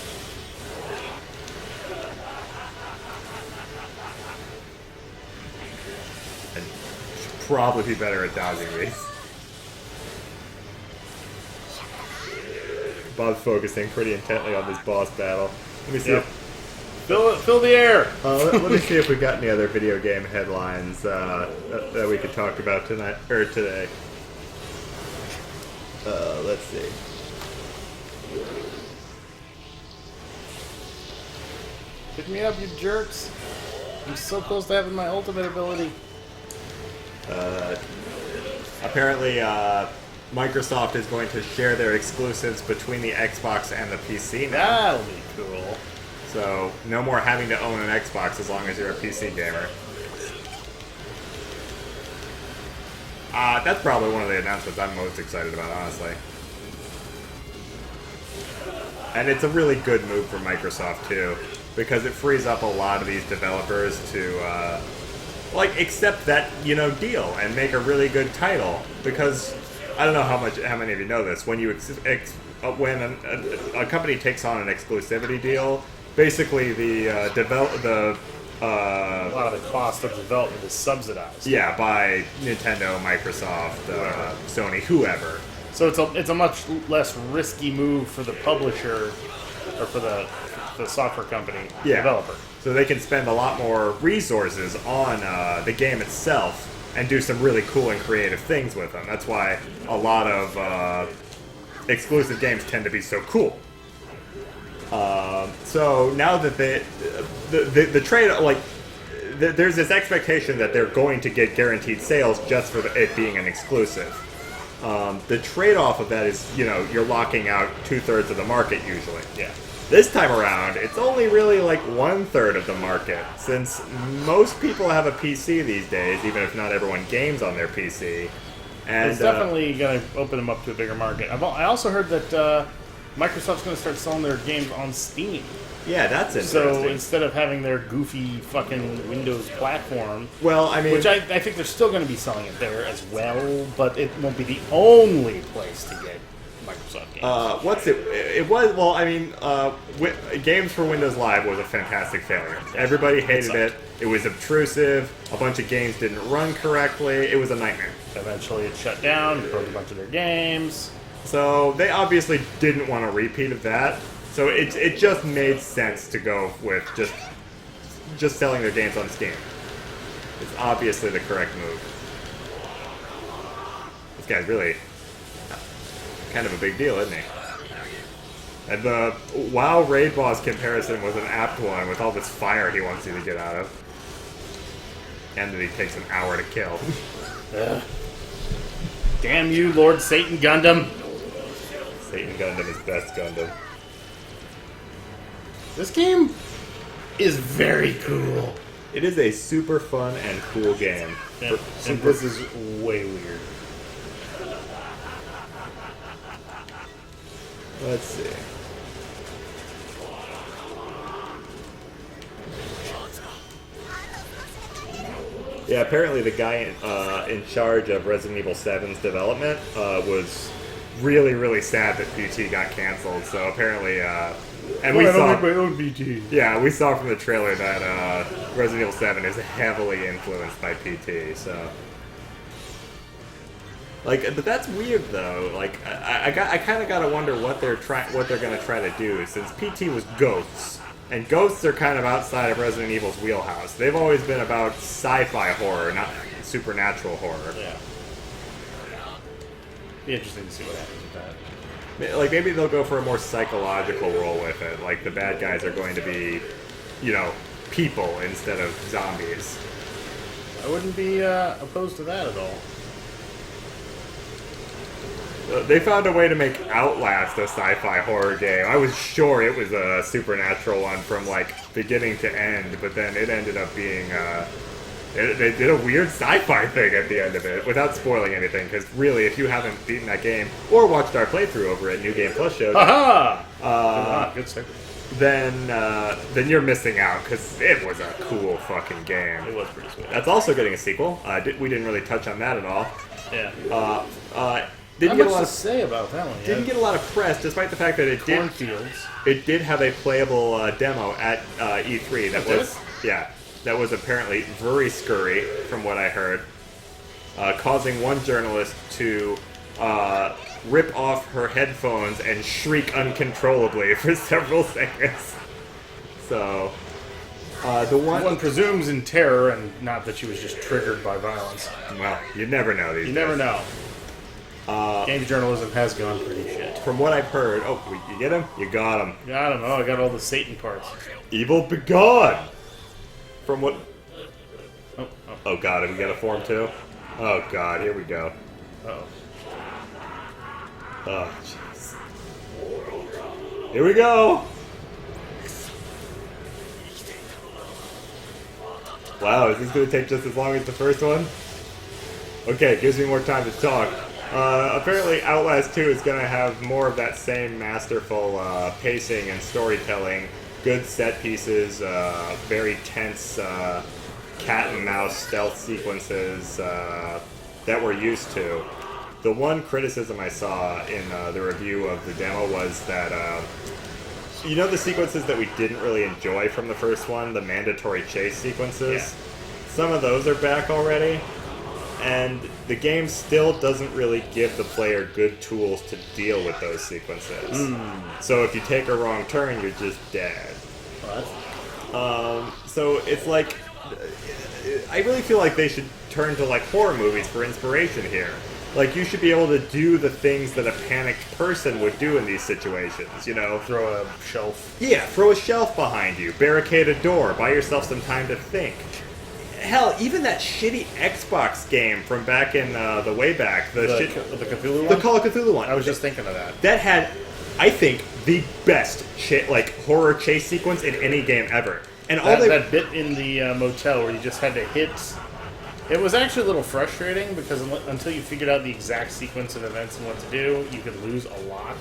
And you should probably be better at dodging these. Bob's focusing pretty intently on this boss battle. Let me see if... Fill the air! Let me see if we've got any other video game headlines that we could talk about tonight or today. Let's see. Pick me up, you jerks! I'm so close to having my ultimate ability. Apparently, Microsoft is going to share their exclusives between the Xbox and the PC now. That'll be cool. So, no more having to own an Xbox as long as you're a PC gamer. That's probably one of the announcements I'm most excited about, honestly. And it's a really good move for Microsoft, too, because it frees up a lot of these developers to, accept that, deal and make a really good title. Because, I don't know how many of you know this, when when a company takes on an exclusivity deal, basically a lot of the cost of development is subsidized. Yeah, by Nintendo, Microsoft, Sony, whoever. So it's a much less risky move for the publisher or for the software company developer. So they can spend a lot more resources on the game itself and do some really cool and creative things with them. That's why a lot of exclusive games tend to be so cool. So now that the trade, there's this expectation that they're going to get guaranteed sales just for it being an exclusive. The trade-off of that is, you're locking out 2/3 of the market usually. Yeah. This time around, it's only really like 1/3 of the market, since most people have a PC these days, even if not everyone games on their PC. And it's definitely going to open them up to a bigger market. I also heard that Microsoft's going to start selling their games on Steam. Yeah, that's interesting. So instead of having their goofy fucking Windows platform, well, I mean, which I think they're still going to be selling it there as well, but it won't be the only place to get Microsoft games. Games for Windows Live was a fantastic failure. Everybody hated it. It was obtrusive. A bunch of games didn't run correctly. It was a nightmare. Eventually, it shut down. Broke a bunch of their games. So they obviously didn't want a repeat of that. So it just made sense to go with just selling their games on Steam. It's obviously the correct move. This guy's really kind of a big deal, isn't he? And the WoW raid boss comparison was an apt one with all this fire he wants you to get out of. And that he takes an hour to kill. Damn you, Lord Satan Gundam. Satan Gundam is best Gundam. This game is very cool. It is a super fun and cool game. And this is way weird. Let's see. Yeah, apparently the guy in charge of Resident Evil 7's development was really, really sad that PT got canceled. So apparently, and we I saw don't make my own PT. Yeah, we saw from the trailer that Resident Evil 7 is heavily influenced by PT. So, like, but that's weird though. Like, I kind of gotta wonder what they're gonna try to do, since PT was ghosts. And ghosts are kind of outside of Resident Evil's wheelhouse. They've always been about sci-fi horror, not supernatural horror. Yeah. Be interesting to see what happens with that. Like, maybe they'll go for a more psychological role with it. Like, the bad guys are going to be, you know, people instead of zombies. I wouldn't be opposed to that at all. They found a way to make Outlast a sci-fi horror game. I was sure it was a supernatural one from, like, beginning to end, but then it ended up being, they did a weird sci-fi thing at the end of it, without spoiling anything, because really, if you haven't beaten that game, or watched our playthrough over at New Game Plus show, good segue. Then you're missing out, because it was a cool fucking game. It was pretty sweet. That's also getting a sequel. We didn't really touch on that at all. Yeah. Didn't Not get a much lot to of say about that one. Didn't get a lot of press, despite the fact that it did have a playable demo at E3. That was apparently very scurry, from what I heard, causing one journalist to rip off her headphones and shriek uncontrollably for several seconds. So, the one presumes in terror, and not that she was just triggered by violence. Well, you never know these days. You never know. Game journalism has gone pretty shit. From what I've heard, you get him? You got him. Got him. Oh, I got all the Satan parts. Evil begone! From what... Oh. Oh god, have we got a form too? Oh god, here we go. Uh-oh. Oh, jeez. Here we go! Wow, is this going to take just as long as the first one? Okay, it gives me more time to talk. Apparently Outlast 2 is going to have more of that same masterful pacing and storytelling, good set pieces, very tense cat and mouse stealth sequences that we're used to. The one criticism I saw in the review of the demo was that, you know, the sequences that we didn't really enjoy from the first one, the mandatory chase sequences? Yeah. Some of those are back already. And the game still doesn't really give the player good tools to deal with those sequences. So if you take a wrong turn, you're just dead. What? So it's like, I really feel like they should turn to like horror movies for inspiration here. Like, you should be able to do the things that a panicked person would do in these situations, you know? Throw a shelf. Yeah, throw a shelf behind you, barricade a door, buy yourself some time to think. Hell, even that shitty Xbox game from back in the way back, the Cthulhu one? the Call of Cthulhu one. I was just thinking of that. That had, I think, the best horror chase sequence in any game ever. And that bit in the motel where you just had to hit. It was actually a little frustrating because until you figured out the exact sequence of events and what to do, you could lose a lot.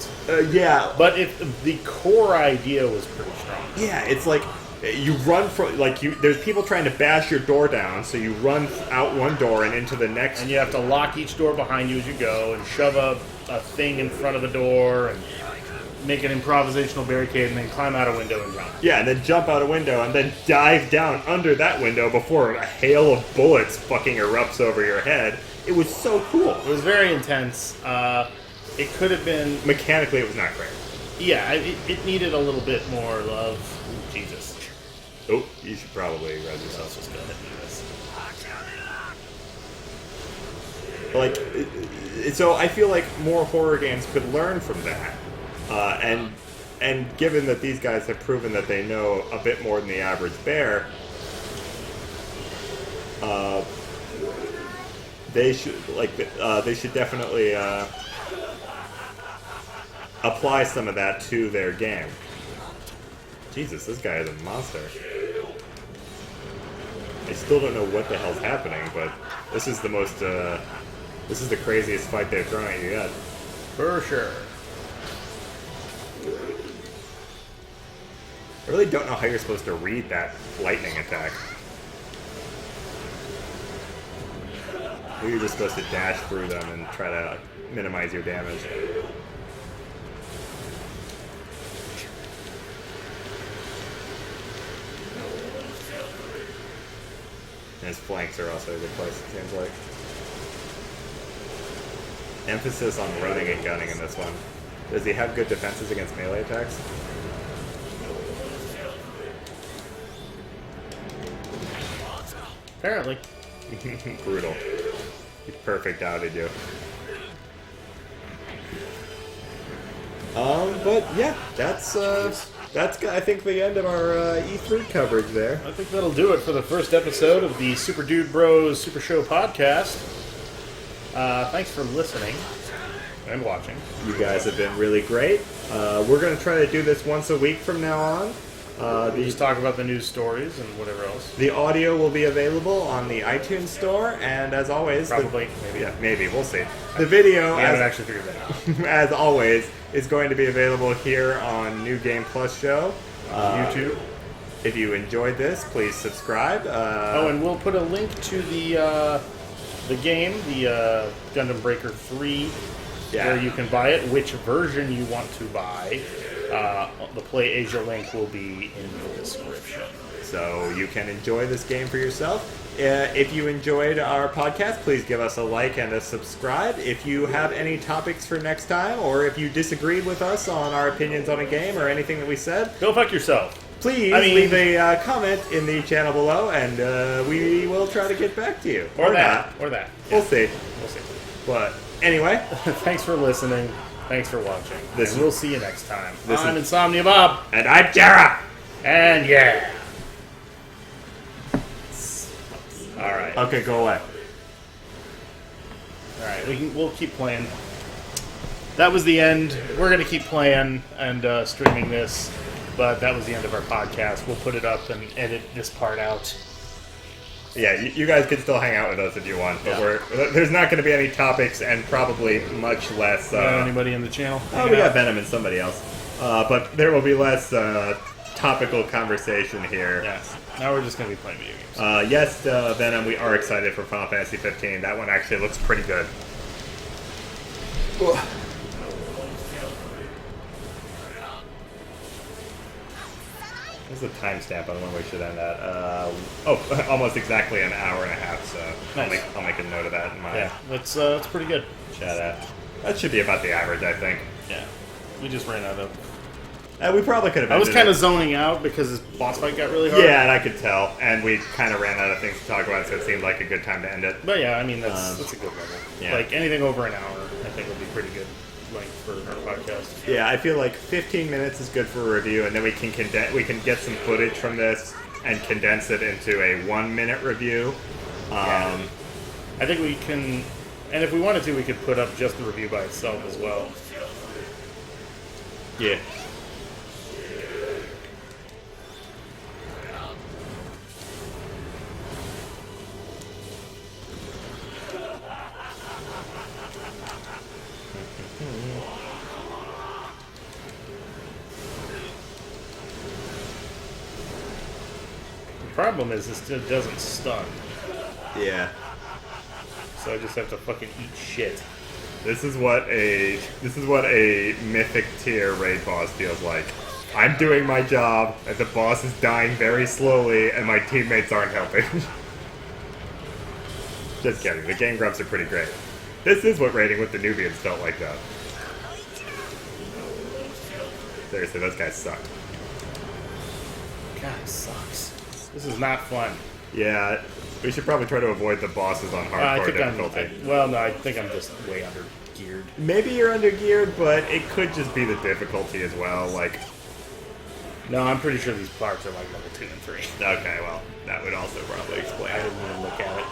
Yeah, but the core idea was pretty strong. Yeah, it's like you run from there's people trying to bash your door down, so you run out one door and into the next, and you have to lock each door behind you as you go, and shove a thing in front of the door, and make an improvisational barricade, and then climb out a window and jump. Yeah, and then jump out a window, and then dive down under that window before a hail of bullets fucking erupts over your head. It was so cool. It was very intense. It could have been... Mechanically, it was not great. Yeah, it needed a little bit more love. Ooh, Jesus. Oh, you should probably res yourself. Just go ahead and do this. Like, so I feel like more horror games could learn from that. And given that these guys have proven that they know a bit more than the average bear, they should definitely apply some of that to their game. Jesus, this guy is a monster. still don't know what the hell's happening, but this is the most, this is the craziest fight they've thrown at you yet. For sure. I really don't know how you're supposed to read that lightning attack. Maybe you're just supposed to dash through them and try to minimize your damage. And his flanks are also a good place, it seems like. Emphasis on running and gunning in this one. Does he have good defenses against melee attacks? Apparently. Brutal. He perfect outed you. But yeah, that's I think the end of our E3 coverage there. I think that'll do it for the first episode of the Super Dude Bros Super Show podcast. Thanks for listening and watching. You guys have been really great. We're going to try to do this once a week from now on. Just talk about the news stories and whatever else. The audio will be available on the iTunes store, and as always... Probably, maybe. Yeah, maybe. We'll see. The video, I haven't actually figured that out. as always, is going to be available here on New Game Plus Show. YouTube. If you enjoyed this, please subscribe. And we'll put a link to the game, the Gundam Breaker 3, where you can buy it, which version you want to buy. The Play Asia link will be in the description. So you can enjoy this game for yourself. If you enjoyed our podcast, please give us a like and a subscribe. If you have any topics for next time, or if you disagreed with us on our opinions on a game or anything that we said, go fuck yourself. Please leave a comment in the channel below, and we will try to get back to you. Or that. Or that. We'll see. We'll see. But anyway, thanks for listening. Thanks for watching. And we'll see you next time. I'm is Insomnia Bob. And I'm Jara. And yeah. Alright. Okay, go away. Alright, we'll keep playing. That was the end. We're going to keep playing and streaming this, but that was the end of our podcast. We'll put it up and edit this part out. Yeah, you guys can still hang out with us if you want, but there's not going to be any topics and probably much less... anybody in the channel? Oh, we got Venom and somebody else. But there will be less topical conversation here. Yes. Now we're just going to be playing video games. Yes, Venom, we are excited for Final Fantasy 15. That one actually looks pretty good. There's a timestamp on when we should end at. Almost exactly an hour and a half, so nice. I'll make a note of that in my... Yeah, that's pretty good. Chat app. That should be about the average, I think. Yeah. We just ran out of... we probably could have... I was kind of zoning out because this boss fight got really hard. Yeah, and I could tell. And we kind of ran out of things to talk about, so it seemed like a good time to end it. But yeah, I mean, that's a good level. Yeah. Like, anything over an hour, I think would be pretty good length for our podcast. Yeah, I feel like 15 minutes is good for a review, and then we can get some footage from this and condense it into a 1-minute review. I think we can... And if we wanted to, we could put up just the review by itself as well. Yeah. The problem is it still doesn't stun. Yeah. So I just have to fucking eat shit. This is what a mythic tier raid boss feels like. I'm doing my job, and the boss is dying very slowly, and my teammates aren't helping. Just kidding. The Game Grumps are pretty great. This is what raiding with the Nubians felt like, though. Seriously, those guys suck. God, it sucks. This is not fun. Yeah, we should probably try to avoid the bosses on hardcore difficulty. I think I'm just way under geared. Maybe you're under geared, but it could just be the difficulty as well. Like, no, I'm pretty sure these parts are like level 2 and 3. Okay, well, that would also probably explain. I didn't even look at it.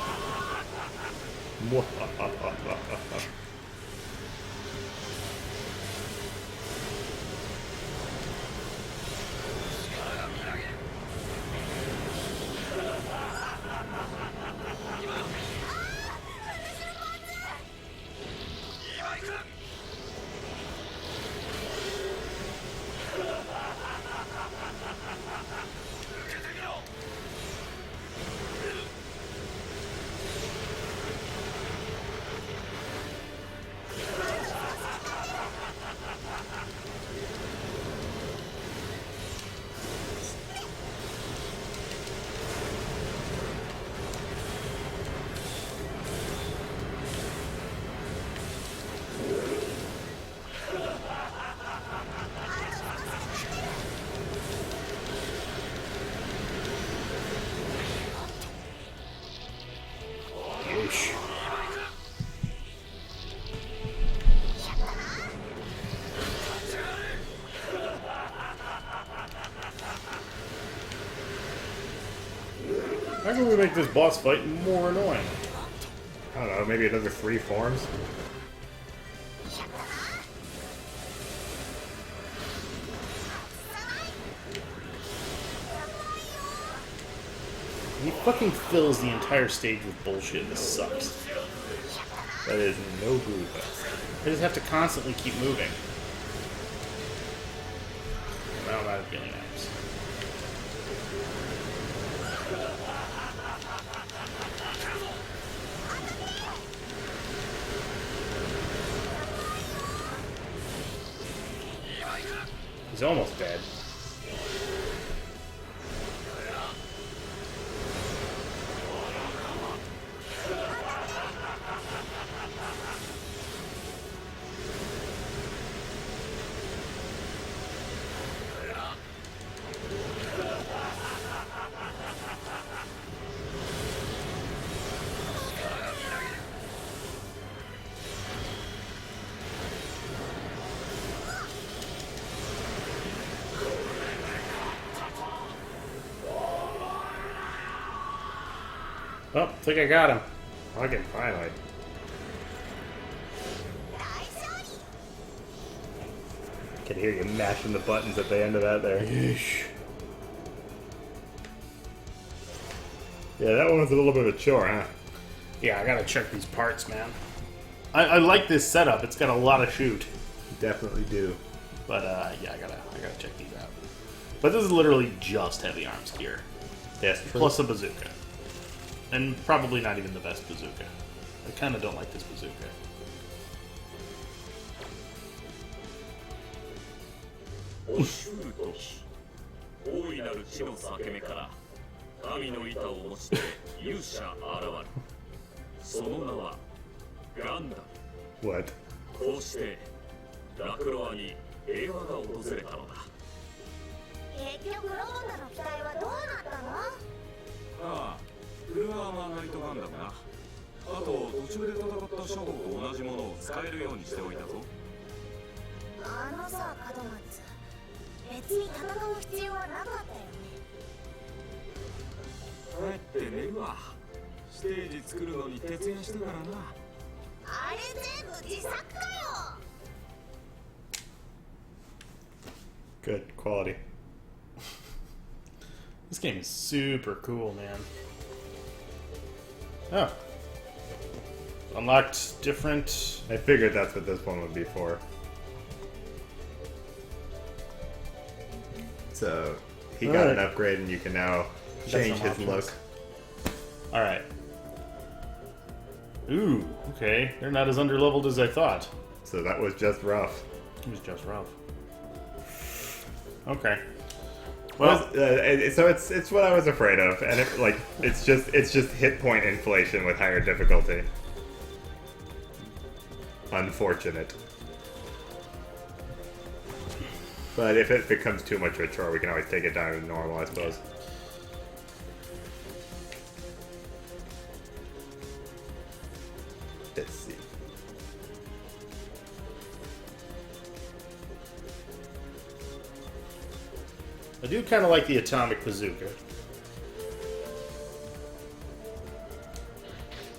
do we make this boss fight more annoying? I don't know, maybe another 3 forms? He fucking fills the entire stage with bullshit. This sucks. That is no good. I just have to constantly keep moving. Now I'm out of healing items. He's almost dead. Oh, I think I got him. Fucking finally. I can hear you mashing the buttons at the end of that there. Yeesh. Yeah, that one was a little bit of a chore, huh? Yeah, I gotta check these parts, man. I like this setup. It's got a lot of shoot. Definitely do. But yeah, I gotta check these out. But this is literally just heavy arms gear. Yes, Plus a bazooka. And probably not even the best bazooka. I kinda don't like this bazooka. おしゅる時大いなる地の裂け目から神の板を持ちて勇者現るその名はガンダム What? こうしてラクロアに平和が訪れたのだ結局ロボンダの機体はどうなったの？ああフルアーマーナイトガンダムなあと途中で戦ったシャドウと同じものを使えるようにしておいたぞあのさ、門松別に戦う必要はなかったよね帰って寝るわステージ作るのに徹夜したからなあれ全部自作かよ Good quality. This game is super cool, man. Oh. Unlocked different... I figured that's what this one would be for. So, he got an upgrade and you can now change his look. Alright. Ooh, okay. They're not as underleveled as I thought. So that was just rough. It was just rough. Okay. Well, so it's what I was afraid of, and it's just hit point inflation with higher difficulty. Unfortunate. But if it becomes too much of a chore, we can always take it down to normal, I suppose. Let's see. I do kind of like the atomic bazooka.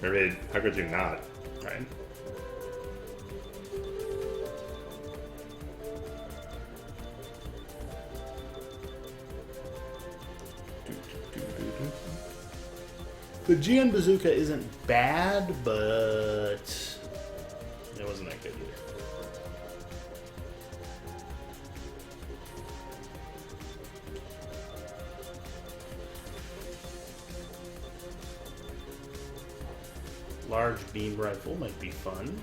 I mean, how could you not? Right? The GN bazooka isn't bad, but it wasn't that good either. Large beam rifle might be fun.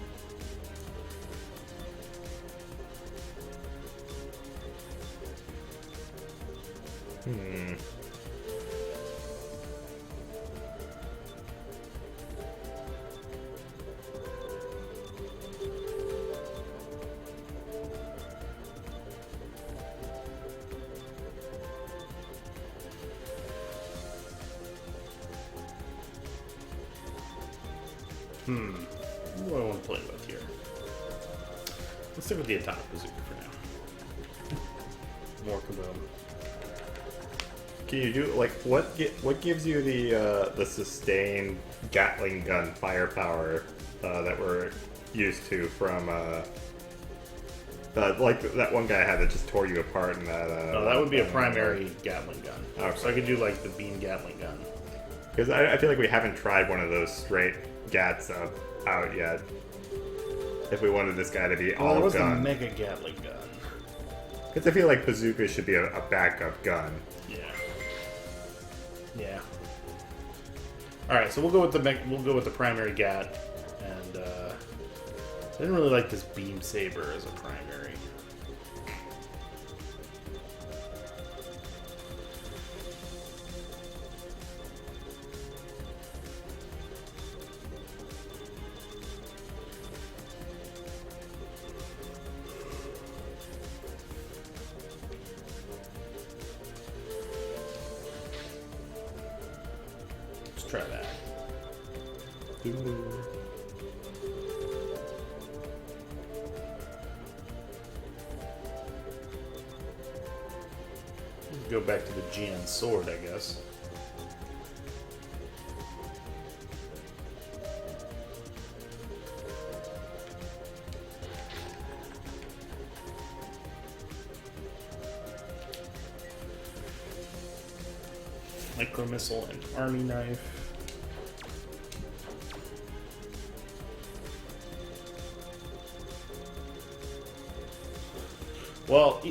What do I want to play with here? Let's stick with the atomic bazooka for now. More kaboom. Can you do like what gives you the sustained Gatling gun firepower that we're used to from like that one guy had that just tore you apart in that? Oh, that would be a primary Gatling gun. Okay. So I could do like the beam Gatling gun. Because I feel like we haven't tried one of those straight Gats out yet. If we wanted this guy to be all there was gun. the mega Gatling gun. Because I feel like bazooka should be a backup gun. Yeah. Yeah. All right, so we'll go with the primary Gat, and I didn't really like this beam saber as a primary. Try that. Go back to the GN sword, I guess. Micro missile and army knife. Well,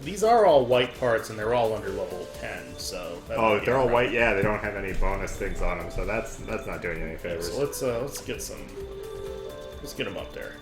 these are all white parts, and they're all under level 10, so... Oh, they're all white? Yeah, they don't have any bonus things on them, so that's not doing you any favors. So let's get some... Let's get them up there.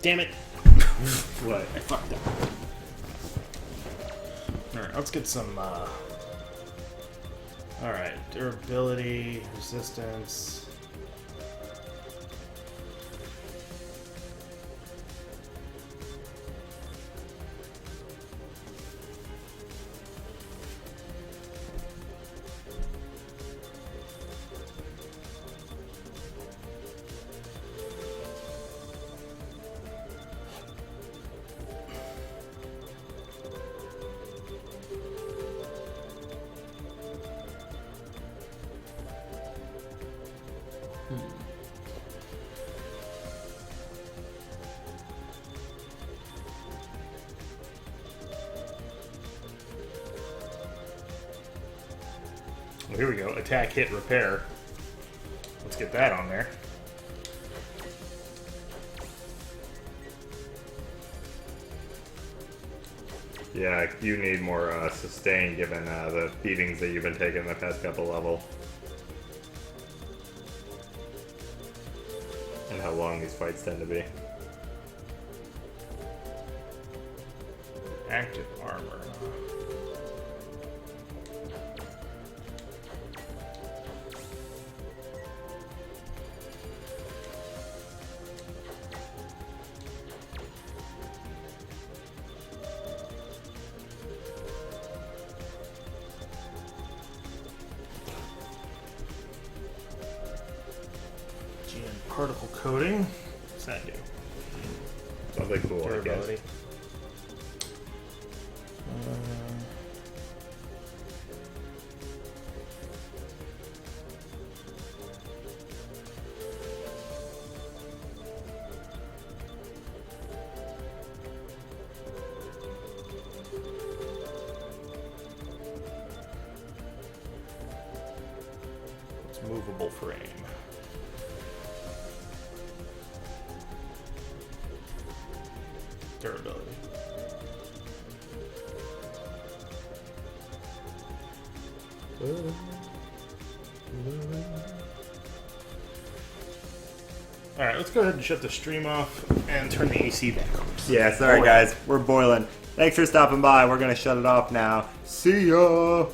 Damn it! What? I fucked up. Alright, let's get some, Alright, durability, resistance... Well, here we go. Attack, hit, repair. Let's get that on there. Yeah, you need more sustain given the beatings that you've been taking in the past couple level. And how long these fights tend to be. Active armor. Particle coating. What's that do? Something cool, I guess. Durability. It's movable frame. Alright, let's go ahead and shut the stream off and turn the AC back on. Yeah, sorry guys, we're boiling. Thanks for stopping by. We're gonna shut it off now. See ya!